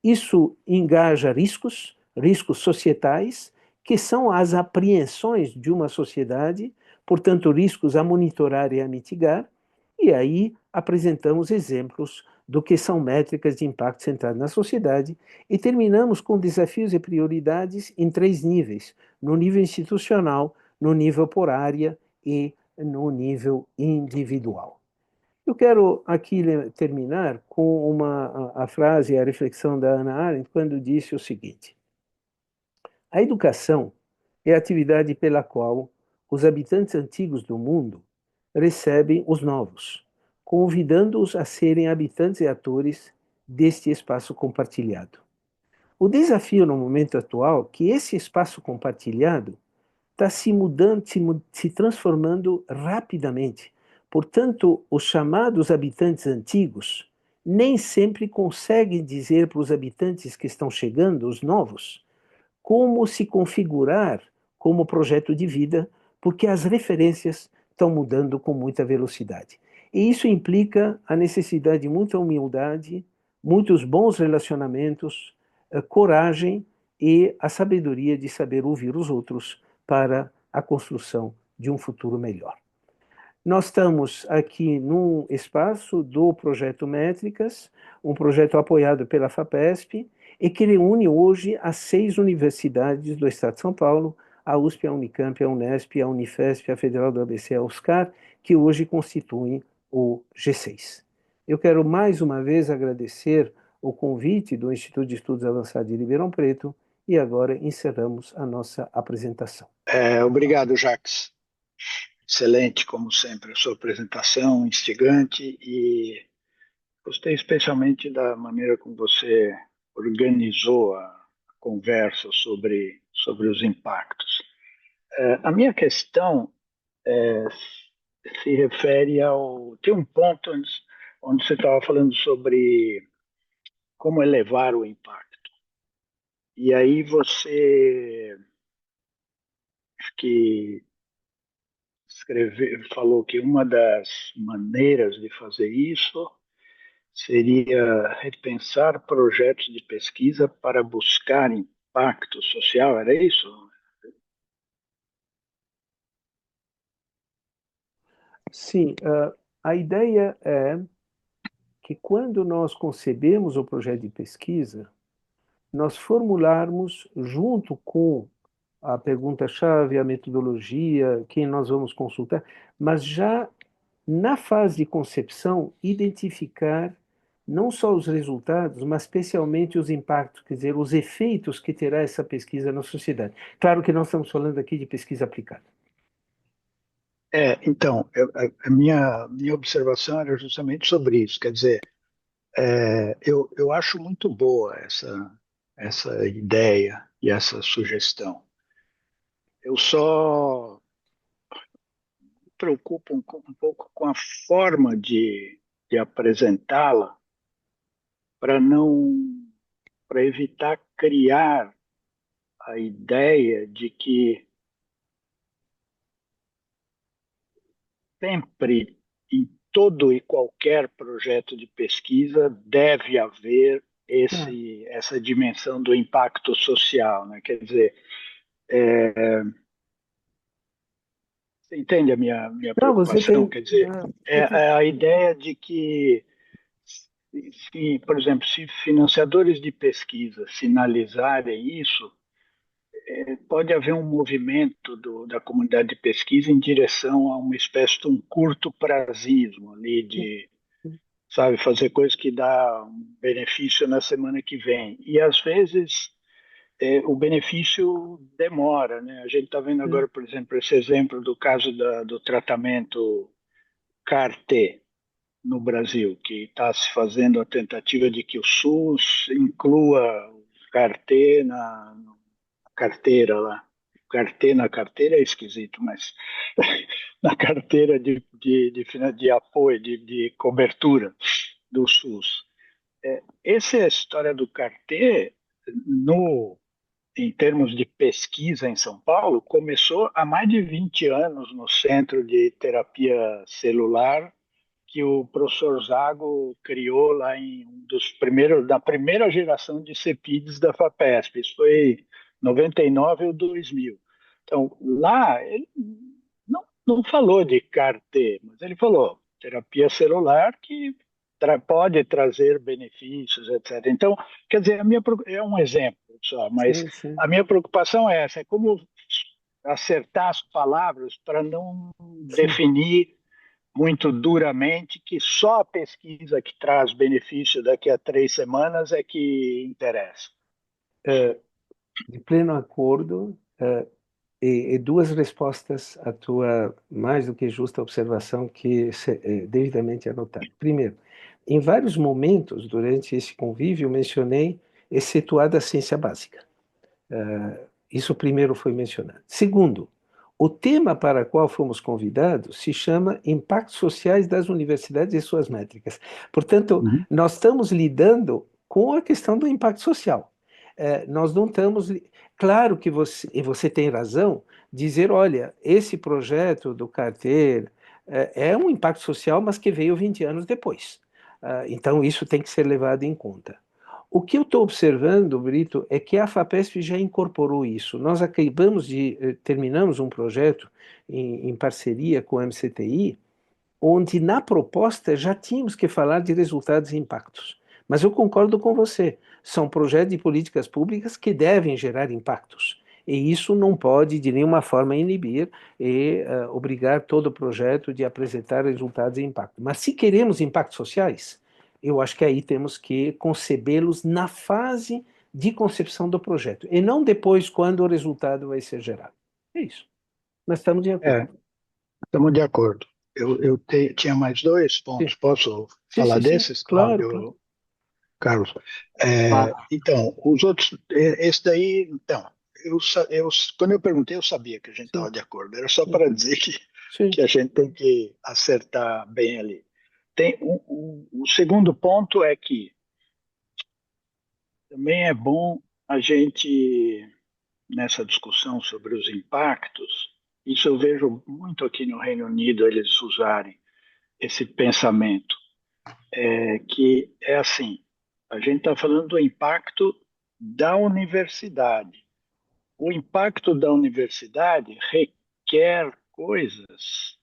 Isso engaja riscos, riscos societais, que são as apreensões de uma sociedade, portanto, riscos a monitorar e a mitigar, e aí apresentamos exemplos do que são métricas de impacto centrado na sociedade e terminamos com desafios e prioridades em três níveis: no nível institucional, no nível por área e no nível individual. Eu quero aqui terminar com a frase, a reflexão da Hannah Arendt, quando disse o seguinte: a educação é a atividade pela qual os habitantes antigos do mundo recebem os novos, convidando-os a serem habitantes e atores deste espaço compartilhado. O desafio no momento atual é que esse espaço compartilhado está se mudando, se transformando rapidamente. Portanto, os chamados habitantes antigos nem sempre conseguem dizer para os habitantes que estão chegando, os novos, como se configurar como projeto de vida, porque as referências estão mudando com muita velocidade. E isso implica a necessidade de muita humildade, muitos bons relacionamentos, coragem e a sabedoria de saber ouvir os outros para a construção de um futuro melhor. Nós estamos aqui num espaço do Projeto Métricas, um projeto apoiado pela FAPESP, e que reúne hoje as 6 universidades do Estado de São Paulo, a USP, a Unicamp, a Unesp, a Unifesp, a Federal do ABC, a USCar, que hoje constituem o G6. Eu quero mais uma vez agradecer o convite do Instituto de Estudos Avançados de Ribeirão Preto e agora encerramos a nossa apresentação. Obrigado, Jacques. Excelente, como sempre, a sua apresentação, instigante, e gostei especialmente da maneira como você organizou a conversa sobre os impactos. A minha questão se refere ao. Tem um ponto onde você estava falando sobre como elevar o impacto. E aí você acho que falou que uma das maneiras de fazer isso seria repensar projetos de pesquisa para buscar impacto social, era isso? Sim, a ideia é que quando nós concebemos o projeto de pesquisa, nós formularmos, junto com a pergunta-chave, a metodologia, quem nós vamos consultar, mas já na fase de concepção, identificar não só os resultados, mas especialmente os impactos, quer dizer, os efeitos que terá essa pesquisa na sociedade. Claro que nós estamos falando aqui de pesquisa aplicada. Então, a minha observação era justamente sobre isso. Quer dizer, eu acho muito boa essa ideia e essa sugestão. Eu só me preocupo um pouco com a forma de de apresentá-la para não, para evitar criar a ideia de que sempre, em todo e qualquer projeto de pesquisa, deve haver Claro. essa dimensão do impacto social, né? Quer dizer, você entende a minha Não, você preocupação? tem. Quer dizer, Você tem. é a ideia de que, por exemplo, se financiadores de pesquisa sinalizarem isso, pode haver um movimento da comunidade de pesquisa em direção a uma espécie de um curto prazismo ali de, sabe, fazer coisas que dá um benefício na semana que vem. E às vezes o benefício demora, né? A gente está vendo agora, por exemplo, esse exemplo do caso do tratamento CAR-T no Brasil, que está se fazendo a tentativa de que o SUS inclua o CAR-T na carteira lá. CAR-T na carteira é esquisito, mas na carteira de apoio, de cobertura do SUS. Essa é a história do CAR-T no em termos de pesquisa em São Paulo, começou há mais de 20 anos no Centro de Terapia Celular, que o professor Zago criou lá em um dos primeiros, da primeira geração de CEPIDs da FAPESP. Isso foi em 99 ou 2000. Então, lá, ele não falou de CAR-T, mas ele falou terapia celular que pode trazer benefícios, etc. Então, quer dizer, é um exemplo só, mas Sim, sim, a minha preocupação é essa, é como acertar as palavras para não sim. definir muito duramente que só a pesquisa que traz benefício daqui a 3 semanas é que interessa. De pleno acordo, e duas respostas à tua mais do que justa observação que devidamente anotado. Primeiro, em vários momentos durante esse convívio mencionei excetuada a ciência básica. Isso primeiro foi mencionado. Segundo, o tema para o qual fomos convidados se chama Impactos Sociais das Universidades e Suas Métricas. Portanto, Uhum. nós estamos lidando com a questão do impacto social. Nós não estamos. Claro que você, e você tem razão, dizer: olha, esse projeto do Carter é um impacto social, mas que veio 20 anos depois. Então, isso tem que ser levado em conta. O que eu estou observando, Brito, é que a FAPESP já incorporou isso. Nós acabamos de terminamos um projeto em parceria com a MCTI, onde na proposta já tínhamos que falar de resultados e impactos. Mas eu concordo com você, são projetos de políticas públicas que devem gerar impactos. E isso não pode de nenhuma forma inibir e obrigar todo o projeto de apresentar resultados e impactos. Mas se queremos impactos sociais, eu acho que aí temos que concebê-los na fase de concepção do projeto, e não depois, quando o resultado vai ser gerado. É isso. Nós estamos de acordo. É, estamos de acordo. Tinha mais dois Sim, pontos. Posso sim, falar sim, sim. desses, Claro, claro. Cláudio, Carlos? Então, os outros, esse daí, então, quando eu perguntei, eu sabia que a gente estava Sim, de acordo. Era só sim, para dizer que sim. a gente tem que acertar bem ali. O segundo ponto é que também é bom a gente, nessa discussão sobre os impactos, isso eu vejo muito aqui no Reino Unido, eles usarem esse pensamento, que é assim, a gente está falando do impacto da universidade. O impacto da universidade requer coisas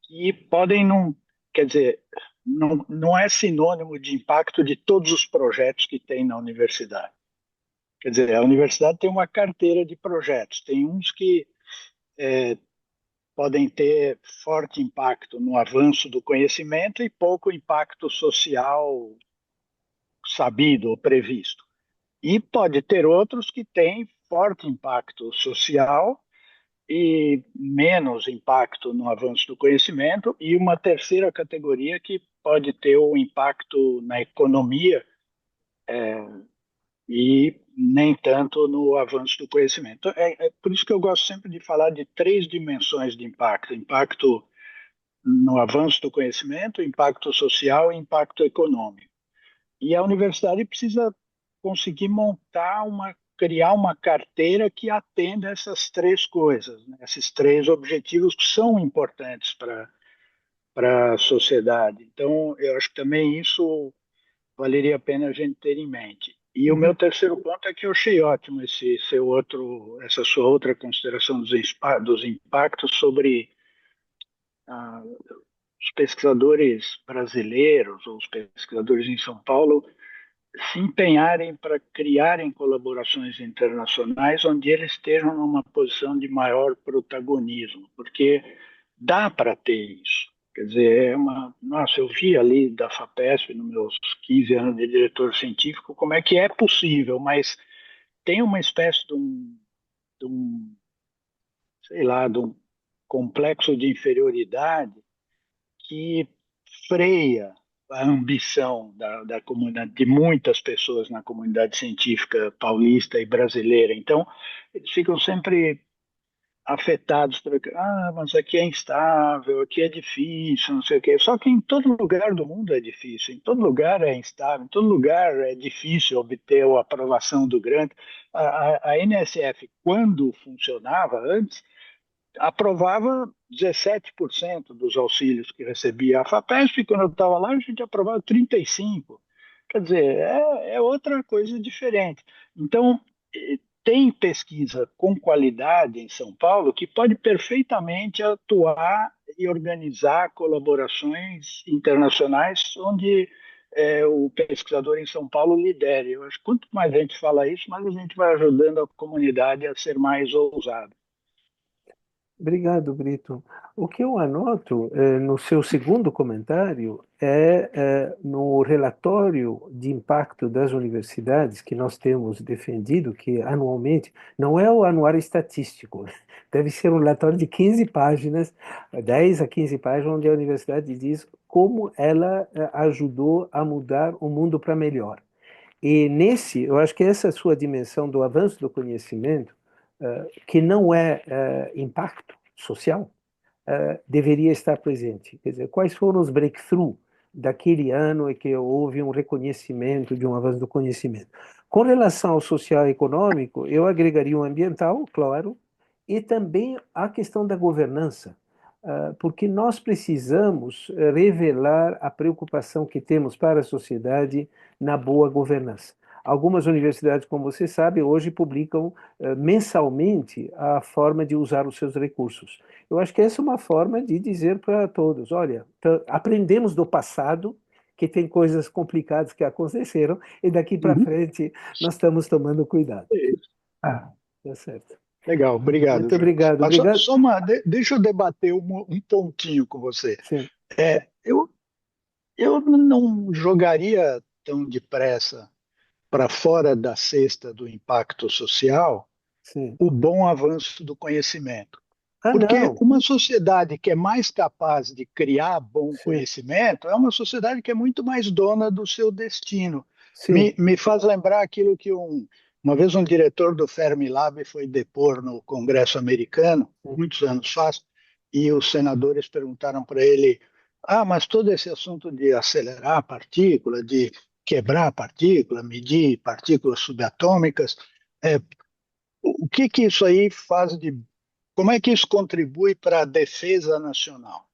que podem não, quer dizer, não é sinônimo de impacto de todos os projetos que tem na universidade. Quer dizer, a universidade tem uma carteira de projetos, tem uns que podem ter forte impacto no avanço do conhecimento e pouco impacto social sabido ou previsto. E pode ter outros que têm forte impacto social e menos impacto no avanço do conhecimento, e uma terceira categoria que pode ter o impacto na economia e nem tanto no avanço do conhecimento. Então, é por isso que eu gosto sempre de falar de três dimensões de impacto: impacto no avanço do conhecimento, impacto social e impacto econômico. E a universidade precisa conseguir criar uma carteira que atenda essas três coisas, né? Esses três objetivos que são importantes para a sociedade. Então, eu acho que também isso valeria a pena a gente ter em mente. E o meu Uhum. terceiro ponto é que eu achei ótimo essa sua outra consideração dos impactos sobre os pesquisadores brasileiros ou os pesquisadores em São Paulo se empenharem para criarem colaborações internacionais onde eles estejam numa posição de maior protagonismo, porque dá para ter isso. Quer dizer, nossa, eu vi ali da FAPESP, nos meus 15 anos de diretor científico, como é que é possível, mas tem uma espécie de um, sei lá, de um complexo de inferioridade que freia a ambição da comunidade, de muitas pessoas na comunidade científica paulista e brasileira. Então, eles ficam sempre afetados por, mas aqui é instável, aqui é difícil, não sei o quê. Só que em todo lugar do mundo é difícil, em todo lugar é instável, em todo lugar é difícil obter a aprovação do grant. A NSF, quando funcionava antes, aprovava 17% dos auxílios que recebia a FAPESP, e quando eu estava lá, a gente aprovava 35%. Quer dizer, é outra coisa diferente. Então, tem pesquisa com qualidade em São Paulo que pode perfeitamente atuar e organizar colaborações internacionais onde o pesquisador em São Paulo lidere. Eu acho que quanto mais a gente fala isso, mais a gente vai ajudando a comunidade a ser mais ousada. Obrigado, Brito. O que eu anoto no seu segundo comentário no relatório de impacto das universidades que nós temos defendido, que anualmente, não é o anuário estatístico, deve ser um relatório de 15 páginas, 10 a 15 páginas, onde a universidade diz como ela ajudou a mudar o mundo para melhor. E nesse, eu acho que essa sua dimensão do avanço do conhecimento, que não é impacto social, deveria estar presente. Quer dizer, quais foram os breakthroughs daquele ano em que houve um reconhecimento de um avanço do conhecimento? Com relação ao social e econômico, eu agregaria o ambiental, claro, e também a questão da governança, porque nós precisamos revelar a preocupação que temos para a sociedade na boa governança. Algumas universidades, como você sabe, hoje publicam mensalmente a forma de usar os seus recursos. Eu acho que essa é uma forma de dizer para todos: olha, aprendemos do passado, que tem coisas complicadas que aconteceram, e daqui para Uhum. frente nós estamos tomando cuidado. É isso. Ah, Tá certo. legal, obrigado, Muito Júlio. obrigado. Mas Obrigado. deixa eu debater um pontinho com você. Sim, É, eu não jogaria tão depressa para fora da cesta do impacto social sim. o bom avanço do conhecimento. Ah, Porque não. uma sociedade que é mais capaz de criar bom Sim, conhecimento é uma sociedade que é muito mais dona do seu destino. sim. Me faz lembrar aquilo que uma vez um diretor do Fermilab foi depor no Congresso americano, Sim. muitos anos faz, e os senadores perguntaram para ele: mas todo esse assunto de acelerar a partícula, de quebrar a partícula, medir partículas subatômicas, é, o que que isso aí faz de como é que isso contribui para a defesa nacional?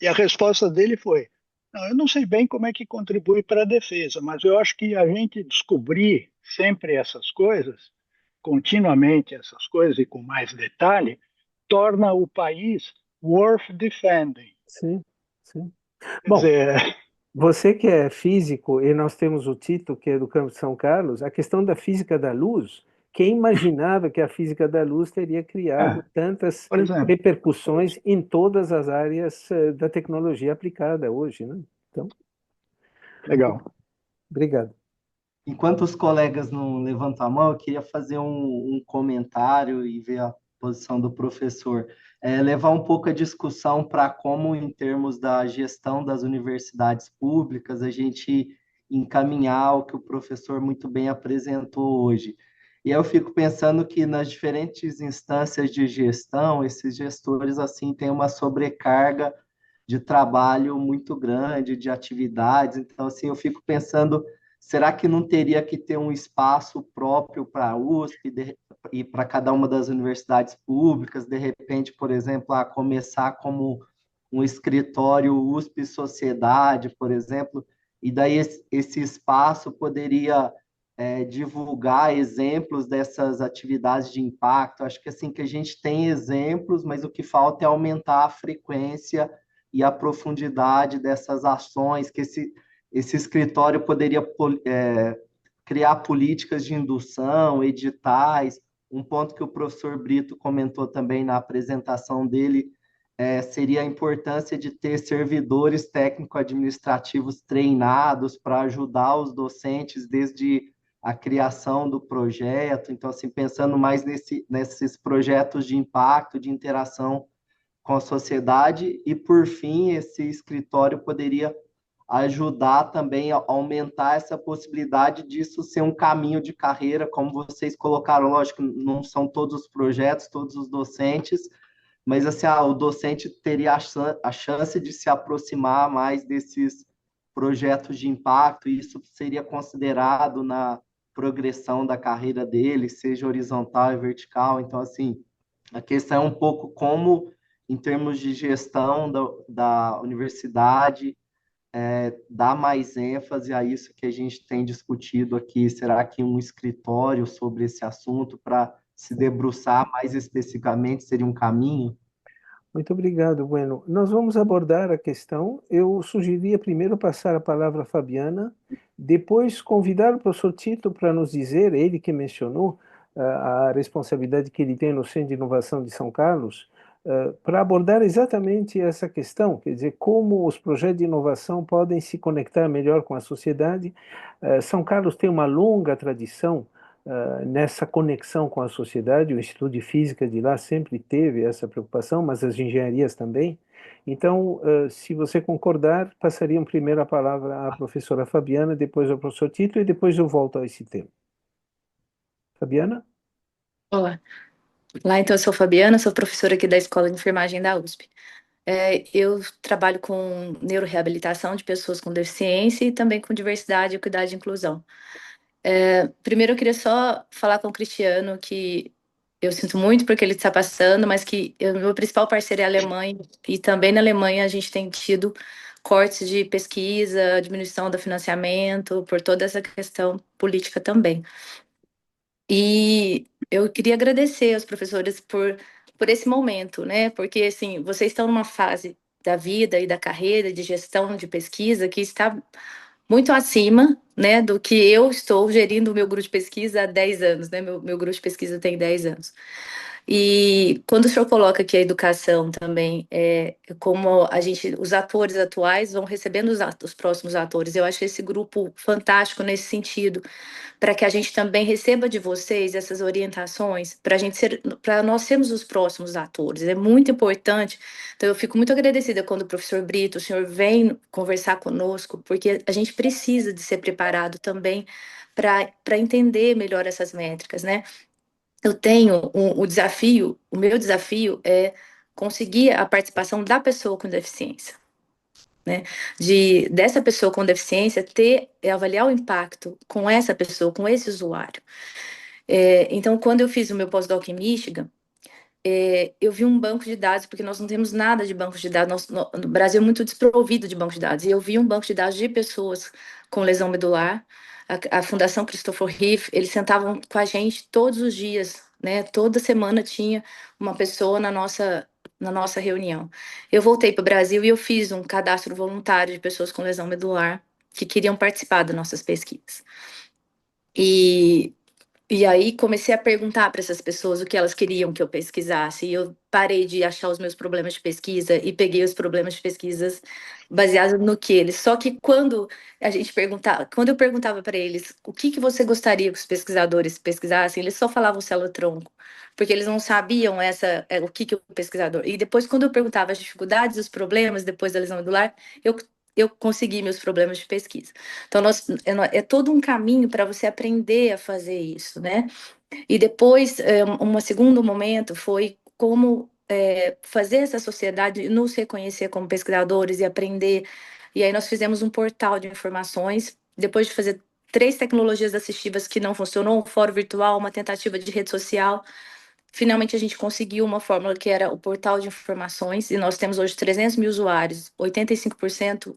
E a resposta dele foi: não, eu não sei bem como é que contribui para a defesa, mas eu acho que a gente descobrir sempre essas coisas, continuamente essas coisas e com mais detalhe, torna o país worth defending. Sim, sim. Quer Bom, dizer, você que é físico, e nós temos o Tito, que é do Campo de São Carlos, a questão da física da luz, quem imaginava que a física da luz teria criado tantas por exemplo, repercussões em todas as áreas da tecnologia aplicada hoje, né? Então, legal. obrigado. Enquanto os colegas não levantam a mão, eu queria fazer um comentário e ver a posição do professor. Levar um pouco a discussão para como, em termos da gestão das universidades públicas, a gente encaminhar o que o professor muito bem apresentou hoje. E eu fico pensando que nas diferentes instâncias de gestão, esses gestores assim têm uma sobrecarga de trabalho muito grande, de atividades. Então, assim, eu fico pensando, será que não teria que ter um espaço próprio para a USP e para cada uma das universidades públicas, de repente, por exemplo, a começar como um escritório USP Sociedade, por exemplo, e daí esse espaço poderia divulgar exemplos dessas atividades de impacto. Acho que assim que a gente tem exemplos, mas o que falta é aumentar a frequência e a profundidade dessas ações, que esse escritório poderia criar políticas de indução, editais. Um ponto que o professor Brito comentou também na apresentação dele seria a importância de ter servidores técnico-administrativos treinados para ajudar os docentes desde a criação do projeto. Então, assim, pensando mais nesses projetos de impacto, de interação com a sociedade. E, por fim, esse escritório poderia ajudar também a aumentar essa possibilidade disso ser um caminho de carreira, como vocês colocaram, lógico, não são todos os projetos, todos os docentes, mas assim, o docente teria a chance de se aproximar mais desses projetos de impacto, e isso seria considerado na progressão da carreira dele, seja horizontal e vertical. Então, assim, a questão é um pouco como, em termos de gestão da universidade, dar mais ênfase a isso que a gente tem discutido aqui. Será que um escritório sobre esse assunto, para se debruçar mais especificamente, seria um caminho? Muito obrigado, Bueno. Nós vamos abordar a questão. Eu sugeriria primeiro passar a palavra à Fabiana, depois convidar o professor Tito para nos dizer, ele que mencionou a responsabilidade que ele tem no Centro de Inovação de São Carlos, para abordar exatamente essa questão, quer dizer, como os projetos de inovação podem se conectar melhor com a sociedade. São Carlos tem uma longa tradição nessa conexão com a sociedade. O Instituto de Física de lá sempre teve essa preocupação, mas as engenharias também. Então, se você concordar, passariam primeiro a palavra à professora Fabiana, depois ao professor Tito, e depois eu volto a esse tema. Fabiana? Olá. Olá, então eu sou Fabiana, sou professora aqui da Escola de Enfermagem da USP. Eu trabalho com neuroreabilitação de pessoas com deficiência e também com diversidade, equidade e inclusão. Primeiro eu queria só falar com o Cristiano que eu sinto muito porque ele está passando, mas que o meu principal parceiro é a Alemanha, e também na Alemanha a gente tem tido cortes de pesquisa, diminuição do financiamento, por toda essa questão política também. E eu queria agradecer aos professores por esse momento, né? Porque, assim, vocês estão numa fase da vida e da carreira de gestão de pesquisa que está muito acima, né, do que eu estou gerindo o meu grupo de pesquisa há 10 anos, né? Meu grupo de pesquisa tem 10 anos. E quando o senhor coloca que a educação também é como os atores atuais vão recebendo os próximos atores, eu acho esse grupo fantástico nesse sentido, para que a gente também receba de vocês essas orientações, para nós sermos os próximos atores. É muito importante. Então, eu fico muito agradecida quando o professor Brito, o senhor vem conversar conosco, porque a gente precisa de ser preparado também para entender melhor essas métricas, né? Eu tenho o meu desafio é conseguir a participação da pessoa com deficiência, né? Dessa pessoa com deficiência avaliar o impacto com essa pessoa, com esse usuário. Então, quando eu fiz o meu pós-doc em Michigan, eu vi um banco de dados, porque nós não temos nada de banco de dados, no Brasil é muito desprovido de banco de dados, e eu vi um banco de dados de pessoas com lesão medular. A Fundação Christopher Reeve, eles sentavam com a gente todos os dias, né? Toda semana tinha uma pessoa na nossa reunião. Eu voltei para o Brasil e eu fiz um cadastro voluntário de pessoas com lesão medular que queriam participar das nossas pesquisas. E aí comecei a perguntar para essas pessoas o que elas queriam que eu pesquisasse. E eu parei de achar os meus problemas de pesquisa e peguei os problemas de pesquisas baseados no que eles. Só que quando eu perguntava para eles o que você gostaria que os pesquisadores pesquisassem, eles só falavam célula-tronco, porque eles não sabiam o que o pesquisador. E depois, quando eu perguntava as dificuldades, os problemas depois da lesão medular, eu consegui meus problemas de pesquisa. Então, é todo um caminho para você aprender a fazer isso, né? E depois, um segundo momento foi como fazer essa sociedade nos reconhecer como pesquisadores e aprender. E aí nós fizemos um portal de informações, depois de fazer 3 tecnologias assistivas que não funcionou, um fórum virtual, uma tentativa de rede social. Finalmente a gente conseguiu uma fórmula que era o portal de informações, e nós temos hoje 300 mil usuários, 85%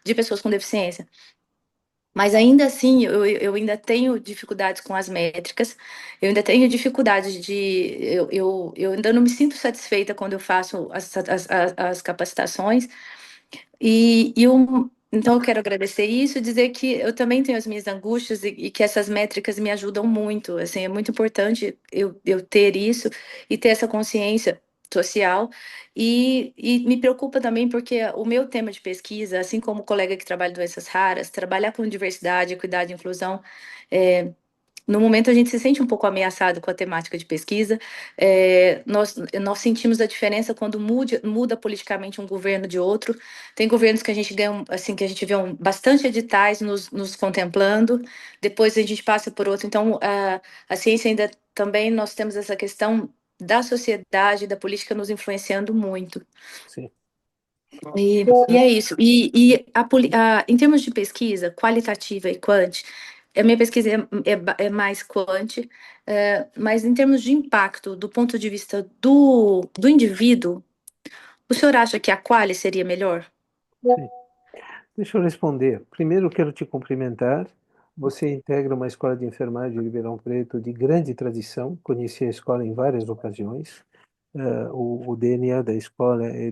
de pessoas com deficiência. Mas ainda assim, eu ainda tenho dificuldades com as métricas, eu ainda tenho dificuldades eu ainda não me sinto satisfeita quando eu faço as capacitações, então eu quero agradecer isso e dizer que eu também tenho as minhas angústias e que essas métricas me ajudam muito, assim, é muito importante eu ter isso e ter essa consciência social e me preocupa também porque o meu tema de pesquisa, assim como o colega que trabalha em doenças raras, trabalhar com diversidade, equidade e inclusão, no momento a gente se sente um pouco ameaçado com a temática de pesquisa. Nós sentimos a diferença quando muda politicamente um governo de outro. Tem governos que a gente ganha, assim, que a gente vê bastante editais nos contemplando, depois a gente passa por outro. Então, a ciência ainda também, nós temos essa questão da sociedade, da política nos influenciando muito. Sim. E é isso. Em termos de pesquisa qualitativa e quant, a minha pesquisa é mais quant, mas em termos de impacto, do ponto de vista do indivíduo, o senhor acha que a quali seria melhor? Sim. Deixa eu responder. Primeiro, quero te cumprimentar. Você integra uma escola de enfermagem de Ribeirão Preto de grande tradição. Conheci a escola em várias ocasiões. O DNA da escola é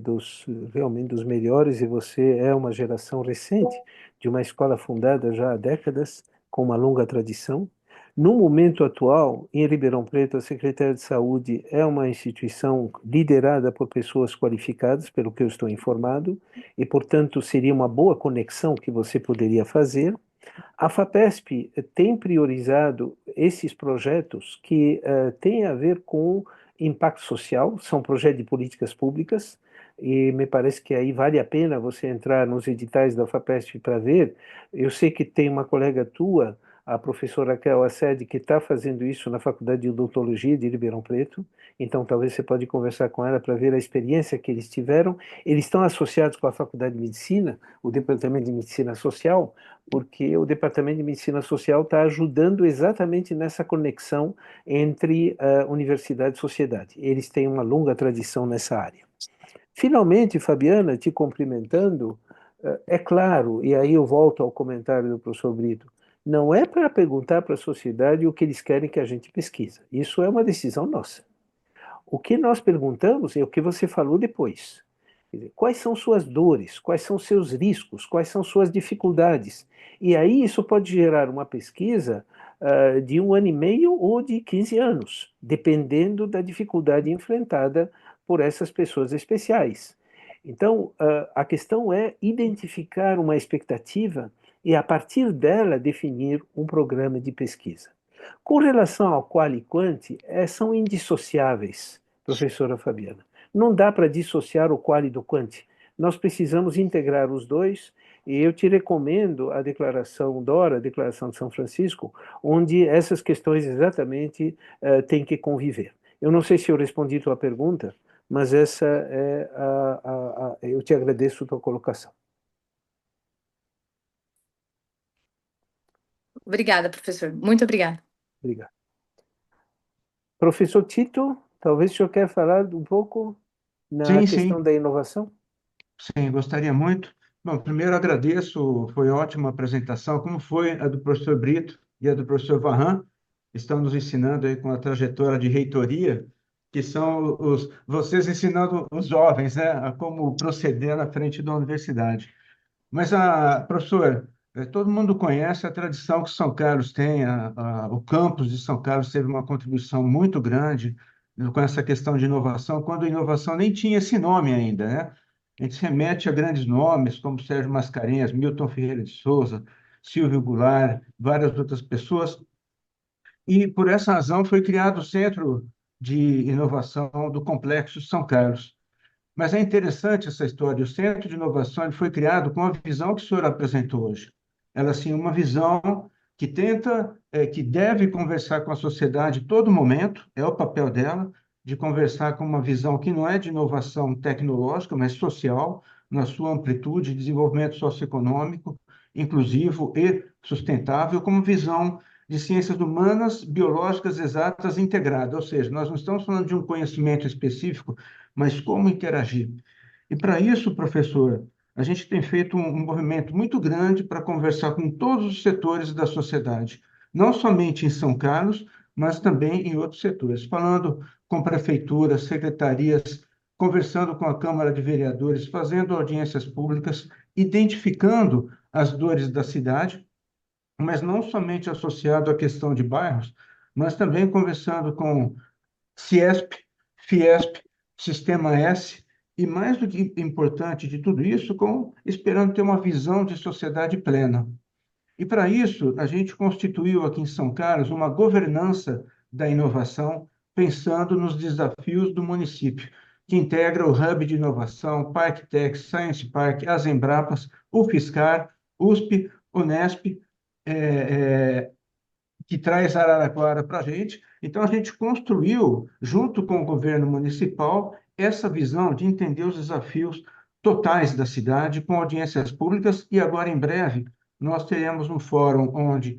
realmente dos melhores e você é uma geração recente de uma escola fundada já há décadas, com uma longa tradição. No momento atual, em Ribeirão Preto, a Secretaria de Saúde é uma instituição liderada por pessoas qualificadas, pelo que eu estou informado, e, portanto, seria uma boa conexão que você poderia fazer. A FAPESP tem priorizado esses projetos que têm a ver com impacto social, são projetos de políticas públicas, e me parece que aí vale a pena você entrar nos editais da FAPESP para ver. Eu sei que tem uma colega tua, a professora Raquel Assede, que está fazendo isso na Faculdade de Odontologia de Ribeirão Preto, então talvez você pode conversar com ela para ver a experiência que eles tiveram. Eles estão associados com a Faculdade de Medicina, o Departamento de Medicina Social, porque o Departamento de Medicina Social está ajudando exatamente nessa conexão entre universidade e sociedade. Eles têm uma longa tradição nessa área. Finalmente, Fabiana, te cumprimentando, é claro, e aí eu volto ao comentário do professor Brito, não é para perguntar para a sociedade o que eles querem que a gente pesquisa. Isso é uma decisão nossa. O que nós perguntamos é o que você falou depois. Quer dizer, quais são suas dores? Quais são seus riscos? Quais são suas dificuldades? E aí isso pode gerar uma pesquisa de 1 ano e meio ou de 15 anos, dependendo da dificuldade enfrentada por essas pessoas especiais. Então, a questão é identificar uma expectativa e, a partir dela, definir um programa de pesquisa. Com relação ao qual e quant, são indissociáveis, professora Fabiana. Não dá para dissociar o qual do quant. Nós precisamos integrar os dois, e eu te recomendo a Declaração DORA, a Declaração de São Francisco, onde essas questões exatamente têm que conviver. Eu não sei se eu respondi a tua pergunta, mas essa é eu te agradeço a tua colocação. Obrigada, professor. Muito obrigada. Obrigado. Professor Tito, talvez o senhor quer falar um pouco na questão da inovação? Sim, gostaria muito. Bom, primeiro agradeço, foi ótima a apresentação, como foi a do professor Brito e a do professor Varran, estão nos ensinando aí com a trajetória de reitoria, que são vocês ensinando os jovens, né, a como proceder na frente da universidade. Mas, professor, todo mundo conhece a tradição que São Carlos tem, o campus de São Carlos teve uma contribuição muito grande com essa questão de inovação, quando a inovação nem tinha esse nome ainda, né? A gente se remete a grandes nomes, como Sérgio Mascarenhas, Milton Ferreira de Souza, Silvio Goulart, várias outras pessoas, e por essa razão foi criado o Centro de Inovação do Complexo São Carlos. Mas é interessante essa história. O Centro de Inovação ele foi criado com a visão que o senhor apresentou hoje. Ela, assim, uma visão que tenta, que deve conversar com a sociedade em todo momento, é o papel dela, de conversar com uma visão que não é de inovação tecnológica, mas social, na sua amplitude, desenvolvimento socioeconômico, inclusivo e sustentável, como visão de ciências humanas, biológicas, exatas e integradas. Ou seja, nós não estamos falando de um conhecimento específico, mas como interagir. E para isso, professor, a gente tem feito um movimento muito grande para conversar com todos os setores da sociedade, não somente em São Carlos, mas também em outros setores, falando com prefeituras, secretarias, conversando com a Câmara de Vereadores, fazendo audiências públicas, identificando as dores da cidade, mas não somente associado à questão de bairros, mas também conversando com Ciesp, Fiesp, Sistema S, e mais do que importante de tudo isso, esperando ter uma visão de sociedade plena. E para isso, a gente constituiu aqui em São Carlos uma governança da inovação, pensando nos desafios do município, que integra o Hub de Inovação, ParkTech, Science Park, as Embrapas, UFSCar, USP, Unesp, que traz Araraquara para a gente. Então, a gente construiu, junto com o governo municipal, essa visão de entender os desafios totais da cidade, com audiências públicas, e agora, em breve, nós teremos um fórum onde...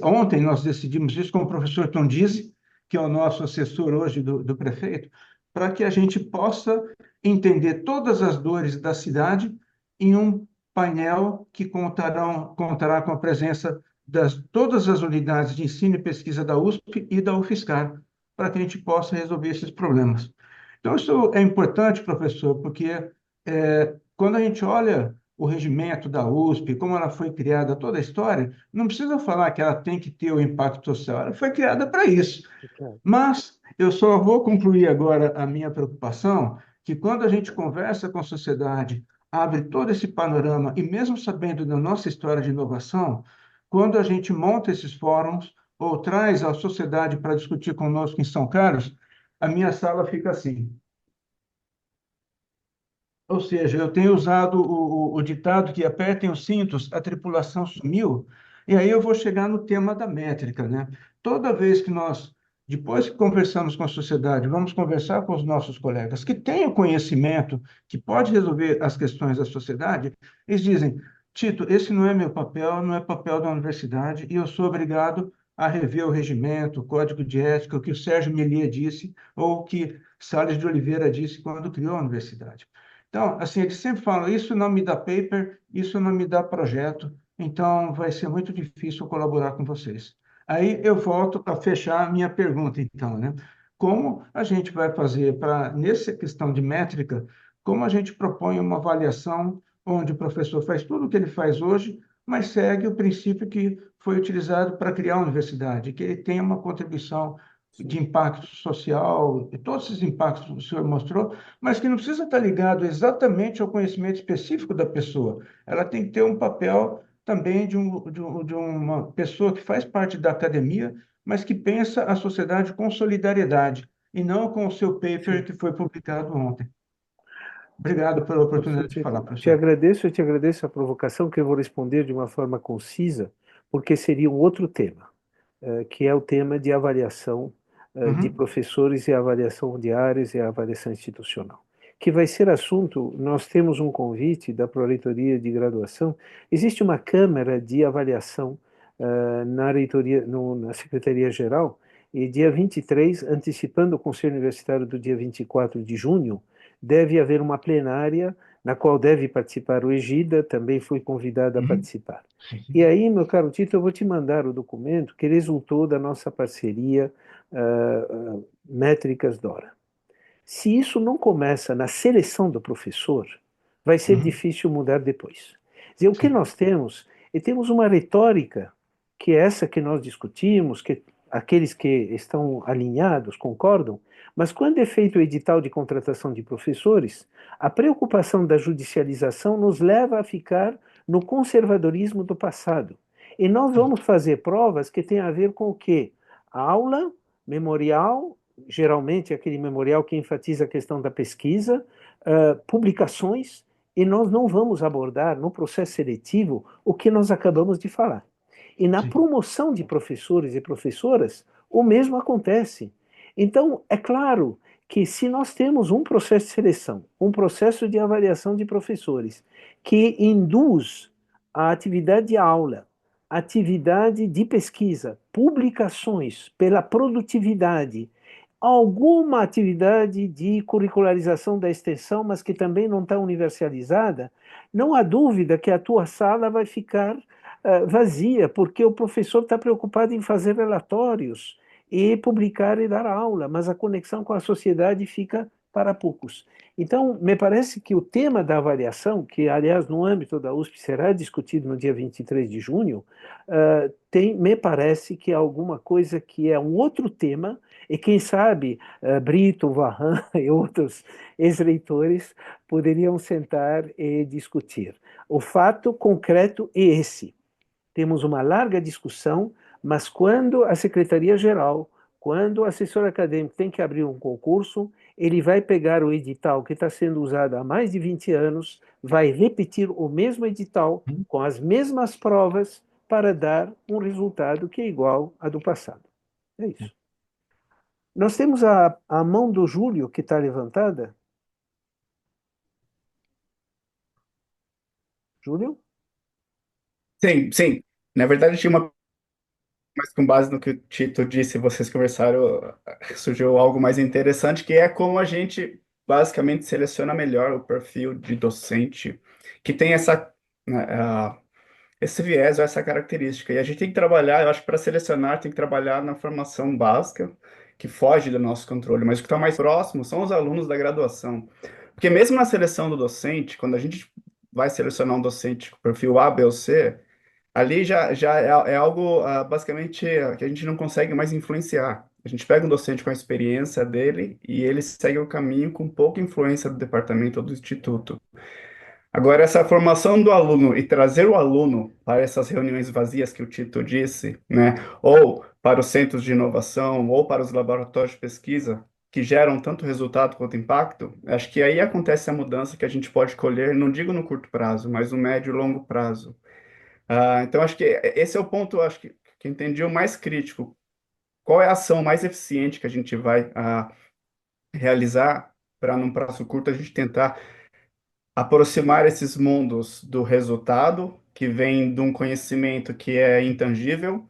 Ontem nós decidimos isso com o professor Tondizzi, que é o nosso assessor hoje do prefeito, para que a gente possa entender todas as dores da cidade em um painel que contará com a presença todas as unidades de ensino e pesquisa da USP e da UFSCar, para que a gente possa resolver esses problemas. Então, isso é importante, professor, porque quando a gente olha o regimento da USP, como ela foi criada, toda a história, não precisa falar que ela tem que ter o impacto social, ela foi criada para isso. Mas eu só vou concluir agora a minha preocupação, que quando a gente conversa com a sociedade, abre todo esse panorama, e mesmo sabendo da nossa história de inovação, quando a gente monta esses fóruns ou traz a sociedade para discutir conosco em São Carlos, a minha sala fica assim. Ou seja, eu tenho usado o ditado que apertem os cintos, a tripulação sumiu, e aí eu vou chegar no tema da métrica, né? Toda vez que nós, depois que conversamos com a sociedade, vamos conversar com os nossos colegas que têm o conhecimento, que pode resolver as questões da sociedade, eles dizem: Tito, esse não é meu papel, não é papel da universidade, e eu sou obrigado a rever o regimento, o código de ética, o que o Sérgio Millier disse, ou o que Salles de Oliveira disse quando criou a universidade. Então, assim, eles sempre falam: isso não me dá paper, isso não me dá projeto, então vai ser muito difícil colaborar com vocês. Aí eu volto para fechar a minha pergunta, então, né? Como a gente vai fazer para, nessa questão de métrica, como a gente propõe uma avaliação onde o professor faz tudo o que ele faz hoje, mas segue o princípio que foi utilizado para criar a universidade, que ele tenha uma contribuição de impacto social, e todos esses impactos que o senhor mostrou, mas que não precisa estar ligado exatamente ao conhecimento específico da pessoa. Ela tem que ter um papel também de uma pessoa que faz parte da academia, mas que pensa a sociedade com solidariedade, e não com o seu paper que foi publicado ontem. Obrigado pela oportunidade de falar, professor. Eu te agradeço a provocação, que eu vou responder de uma forma concisa, porque seria um outro tema, que é o tema de avaliação de professores e avaliação de áreas e avaliação institucional, que vai ser assunto. Nós temos um convite da Pró-Reitoria de Graduação, existe uma câmara de avaliação na reitoria, na Secretaria-Geral, e dia 23, antecipando o Conselho Universitário do dia 24 de junho, deve haver uma plenária na qual deve participar o Egida, também fui convidado a participar. E aí, meu caro Tito, eu vou te mandar o documento que resultou da nossa parceria Métricas Dora. Se isso não começa na seleção do professor, vai ser difícil mudar depois. Quer dizer, o que nós temos? E temos uma retórica, que é essa que nós discutimos, que aqueles que estão alinhados concordam, mas quando é feito o edital de contratação de professores, a preocupação da judicialização nos leva a ficar no conservadorismo do passado. E nós vamos fazer provas que têm a ver com o quê? A aula, memorial, geralmente aquele memorial que enfatiza a questão da pesquisa, publicações, e nós não vamos abordar no processo seletivo o que nós acabamos de falar. E na promoção de professores e professoras, o mesmo acontece. Então, é claro que se nós temos um processo de seleção, um processo de avaliação de professores, que induz a atividade de aula, atividade de pesquisa, publicações pela produtividade, alguma atividade de curricularização da extensão, mas que também não está universalizada, não há dúvida que a tua sala vai ficar vazia, porque o professor está preocupado em fazer relatórios e publicar e dar aula, mas a conexão com a sociedade fica para poucos. Então, me parece que o tema da avaliação, que, aliás, no âmbito da USP será discutido no dia 23 de junho, me parece que é alguma coisa que é um outro tema, e quem sabe Brito, Varran e outros ex-reitores poderiam sentar e discutir. O fato concreto é esse. Temos uma larga discussão, mas quando a Secretaria-Geral, quando o assessor acadêmico tem que abrir um concurso, ele vai pegar o edital que está sendo usado há mais de 20 anos, vai repetir o mesmo edital, com as mesmas provas, para dar um resultado que é igual ao do passado. É isso. Nós temos a mão do Júlio que está levantada. Júlio? Sim, sim. Na verdade, tinha uma. Mas com base no que o Tito disse, vocês conversaram, surgiu algo mais interessante, que é como a gente basicamente seleciona melhor o perfil de docente que tem essa, né, esse viés ou essa característica. E a gente tem que trabalhar, eu acho que para selecionar, tem que trabalhar na formação básica, que foge do nosso controle, mas o que está mais próximo são os alunos da graduação. Porque mesmo na seleção do docente, quando a gente vai selecionar um docente com perfil A, B ou C, ali já é algo basicamente que a gente não consegue mais influenciar. A gente pega um docente com a experiência dele e ele segue o caminho com pouca influência do departamento ou do instituto. Agora, essa formação do aluno e trazer o aluno para essas reuniões vazias que o Tito disse, né, ou para os centros de inovação, ou para os laboratórios de pesquisa, que geram tanto resultado quanto impacto, acho que aí acontece a mudança que a gente pode colher, não digo no curto prazo, mas no médio e longo prazo. Então, acho que esse é o ponto, acho que entendi o mais crítico. Qual é a ação mais eficiente que a gente vai realizar para, num prazo curto, a gente tentar aproximar esses mundos do resultado, que vem de um conhecimento que é intangível,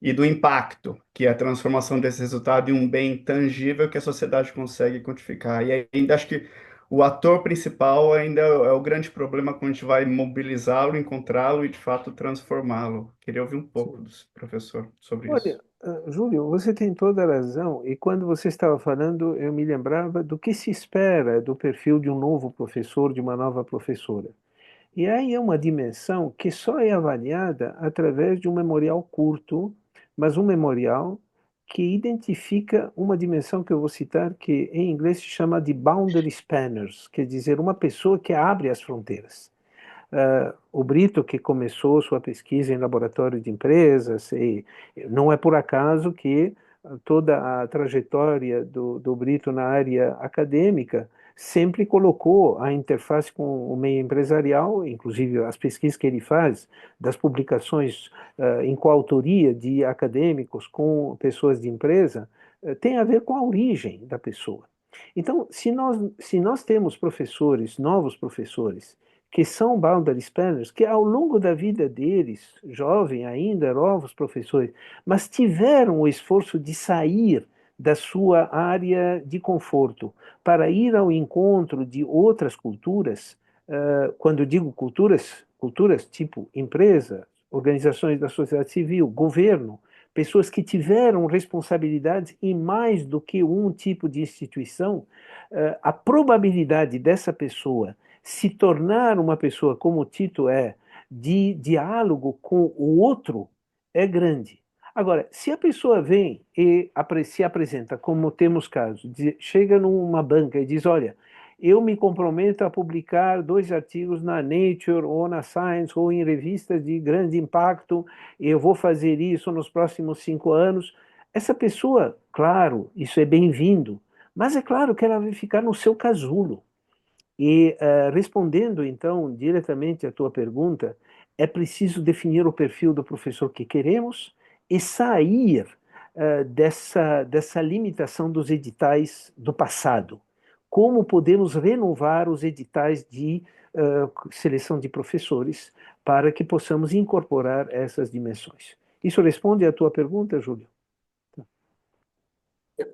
e do impacto, que é a transformação desse resultado em um bem tangível que a sociedade consegue quantificar. E ainda acho que o ator principal ainda é o grande problema quando a gente vai mobilizá-lo, encontrá-lo e, de fato, transformá-lo. Queria ouvir um pouco do professor sobre Olha, isso. Júlio, você tem toda a razão, e quando você estava falando, eu me lembrava do que se espera do perfil de um novo professor, de uma nova professora. E aí é uma dimensão que só é avaliada através de um memorial curto, mas um memorial que identifica uma dimensão que eu vou citar, que em inglês se chama de boundary spanners, quer dizer, uma pessoa que abre as fronteiras. O Brito, que começou sua pesquisa em laboratório de empresas, e não é por acaso que toda a trajetória do Brito na área acadêmica sempre colocou a interface com o meio empresarial, inclusive as pesquisas que ele faz, das publicações em coautoria de acadêmicos com pessoas de empresa, tem a ver com a origem da pessoa. Então, se nós temos professores, novos professores, que são boundary spanners, que ao longo da vida deles, jovem ainda, novos professores, mas tiveram o esforço de sair da sua área de conforto para ir ao encontro de outras culturas. Quando eu digo culturas, culturas tipo empresa, organizações da sociedade civil, governo, pessoas que tiveram responsabilidades em mais do que um tipo de instituição, a probabilidade dessa pessoa se tornar uma pessoa como o Tito é, de diálogo com o outro, é grande. Agora, se a pessoa vem e se apresenta, como temos casos, chega numa banca e diz: olha, eu me comprometo a publicar 2 artigos na Nature ou na Science ou em revistas de grande impacto, eu vou fazer isso nos próximos 5 anos. Essa pessoa, claro, isso é bem-vindo, mas é claro que ela vai ficar no seu casulo. E respondendo então diretamente à tua pergunta, é preciso definir o perfil do professor que queremos e sair dessa limitação dos editais do passado. Como podemos renovar os editais de seleção de professores para que possamos incorporar essas dimensões. Isso responde à tua pergunta, Júlio?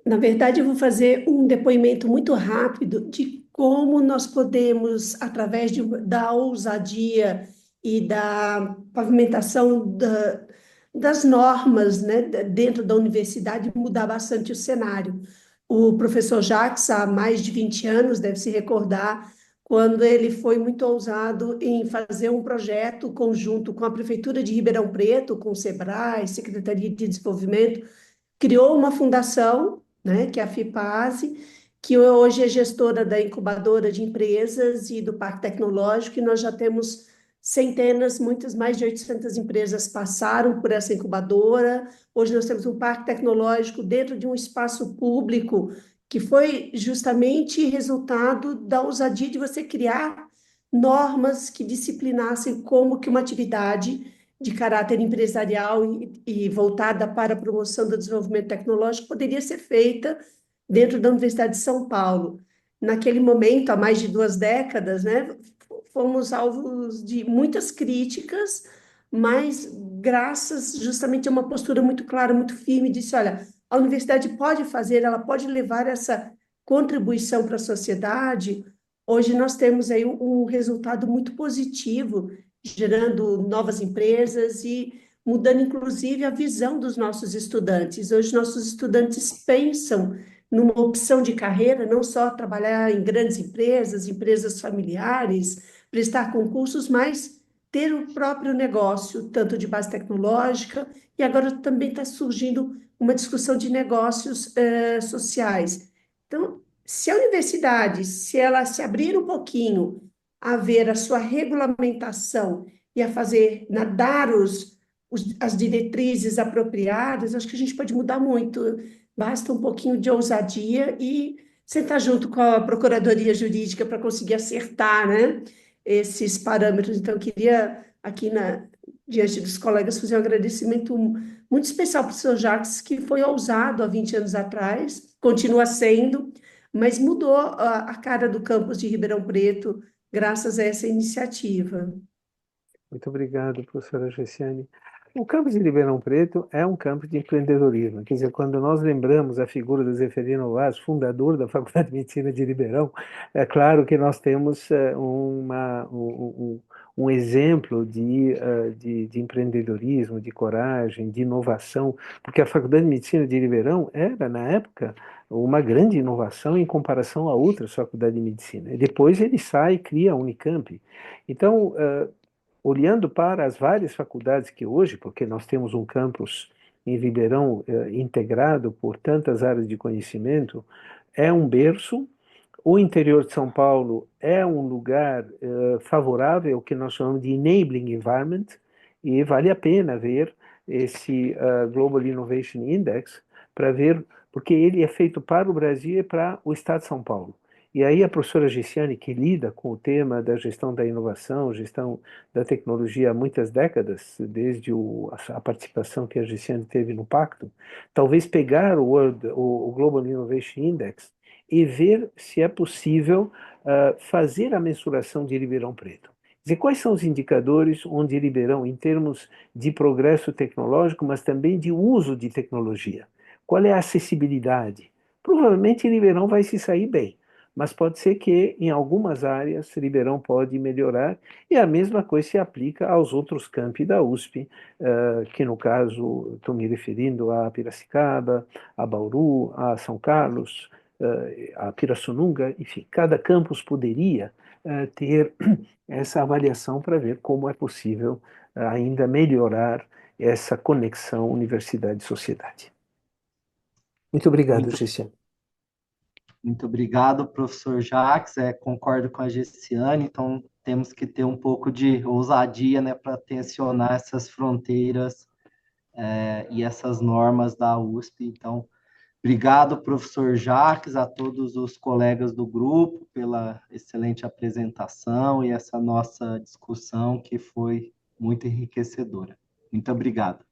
Na verdade, eu vou fazer um depoimento muito rápido de como nós podemos, através da ousadia e da pavimentação das normas, né, dentro da universidade, mudar bastante o cenário. O professor Jacques, há mais de 20 anos, deve se recordar, quando ele foi muito ousado em fazer um projeto conjunto com a Prefeitura de Ribeirão Preto, com o SEBRAE, Secretaria de Desenvolvimento, criou uma fundação, né, que é a FIPASE, que hoje é gestora da incubadora de empresas e do Parque Tecnológico, e nós já temos centenas, muitas, mais de 800 empresas passaram por essa incubadora. Hoje nós temos um parque tecnológico dentro de um espaço público que foi justamente resultado da ousadia de você criar normas que disciplinassem como que uma atividade de caráter empresarial e voltada para a promoção do desenvolvimento tecnológico poderia ser feita dentro da Universidade de São Paulo. Naquele momento, há mais de 2 décadas, né, fomos alvos de muitas críticas, mas graças justamente a uma postura muito clara, muito firme, disse, olha, a universidade pode fazer, ela pode levar essa contribuição para a sociedade. Hoje nós temos aí um resultado muito positivo, gerando novas empresas e mudando, inclusive, a visão dos nossos estudantes. Hoje, nossos estudantes pensam numa opção de carreira, não só trabalhar em grandes empresas, empresas familiares, prestar concursos, mas ter o próprio negócio, tanto de base tecnológica, e agora também está surgindo uma discussão de negócios sociais. Então, se a universidade, se ela se abrir um pouquinho a ver a sua regulamentação e a fazer, dar as diretrizes apropriadas, acho que a gente pode mudar muito. Basta um pouquinho de ousadia e sentar junto com a Procuradoria Jurídica para conseguir acertar, né, esses parâmetros. Então, eu queria, aqui diante dos colegas, fazer um agradecimento muito especial para o senhor Jacques, que foi ousado há 20 anos atrás, continua sendo, mas mudou a cara do campus de Ribeirão Preto, graças a essa iniciativa. Muito obrigado, professora Gessiane. O campus de Ribeirão Preto é um campus de empreendedorismo. Quer dizer, quando nós lembramos a figura do Zeferino Vaz, fundador da Faculdade de Medicina de Ribeirão, é claro que nós temos um exemplo de empreendedorismo, de coragem, de inovação, porque a Faculdade de Medicina de Ribeirão era, na época, uma grande inovação em comparação a outras faculdades de medicina. E depois ele sai e cria a Unicamp. Então, olhando para as várias faculdades que hoje, porque nós temos um campus em Ribeirão integrado por tantas áreas de conhecimento, é um berço. O interior de São Paulo é um lugar favorável, que nós chamamos de enabling environment, e vale a pena ver esse Global Innovation Index para ver, porque ele é feito para o Brasil e para o estado de São Paulo. E aí a professora Gessiane, que lida com o tema da gestão da inovação, gestão da tecnologia há muitas décadas, desde a participação que a Gessiane teve no Pacto, talvez pegar o Global Innovation Index e ver se é possível fazer a mensuração de Ribeirão Preto. Quer dizer, quais são os indicadores onde Ribeirão, em termos de progresso tecnológico, mas também de uso de tecnologia? Qual é a acessibilidade? Provavelmente Ribeirão vai se sair bem, mas pode ser que em algumas áreas Ribeirão pode melhorar, e a mesma coisa se aplica aos outros campi da USP, que no caso estou me referindo a Piracicaba, a Bauru, a São Carlos, a Pirassununga, enfim, cada campus poderia ter essa avaliação para ver como é possível ainda melhorar essa conexão universidade-sociedade. Muito obrigado, Gessiane. Muito obrigado, professor Jacques. Concordo com a Gessiane, então temos que ter um pouco de ousadia, né, para tensionar essas fronteiras e essas normas da USP. Então, obrigado, professor Jacques, a todos os colegas do grupo pela excelente apresentação e essa nossa discussão que foi muito enriquecedora. Muito obrigado.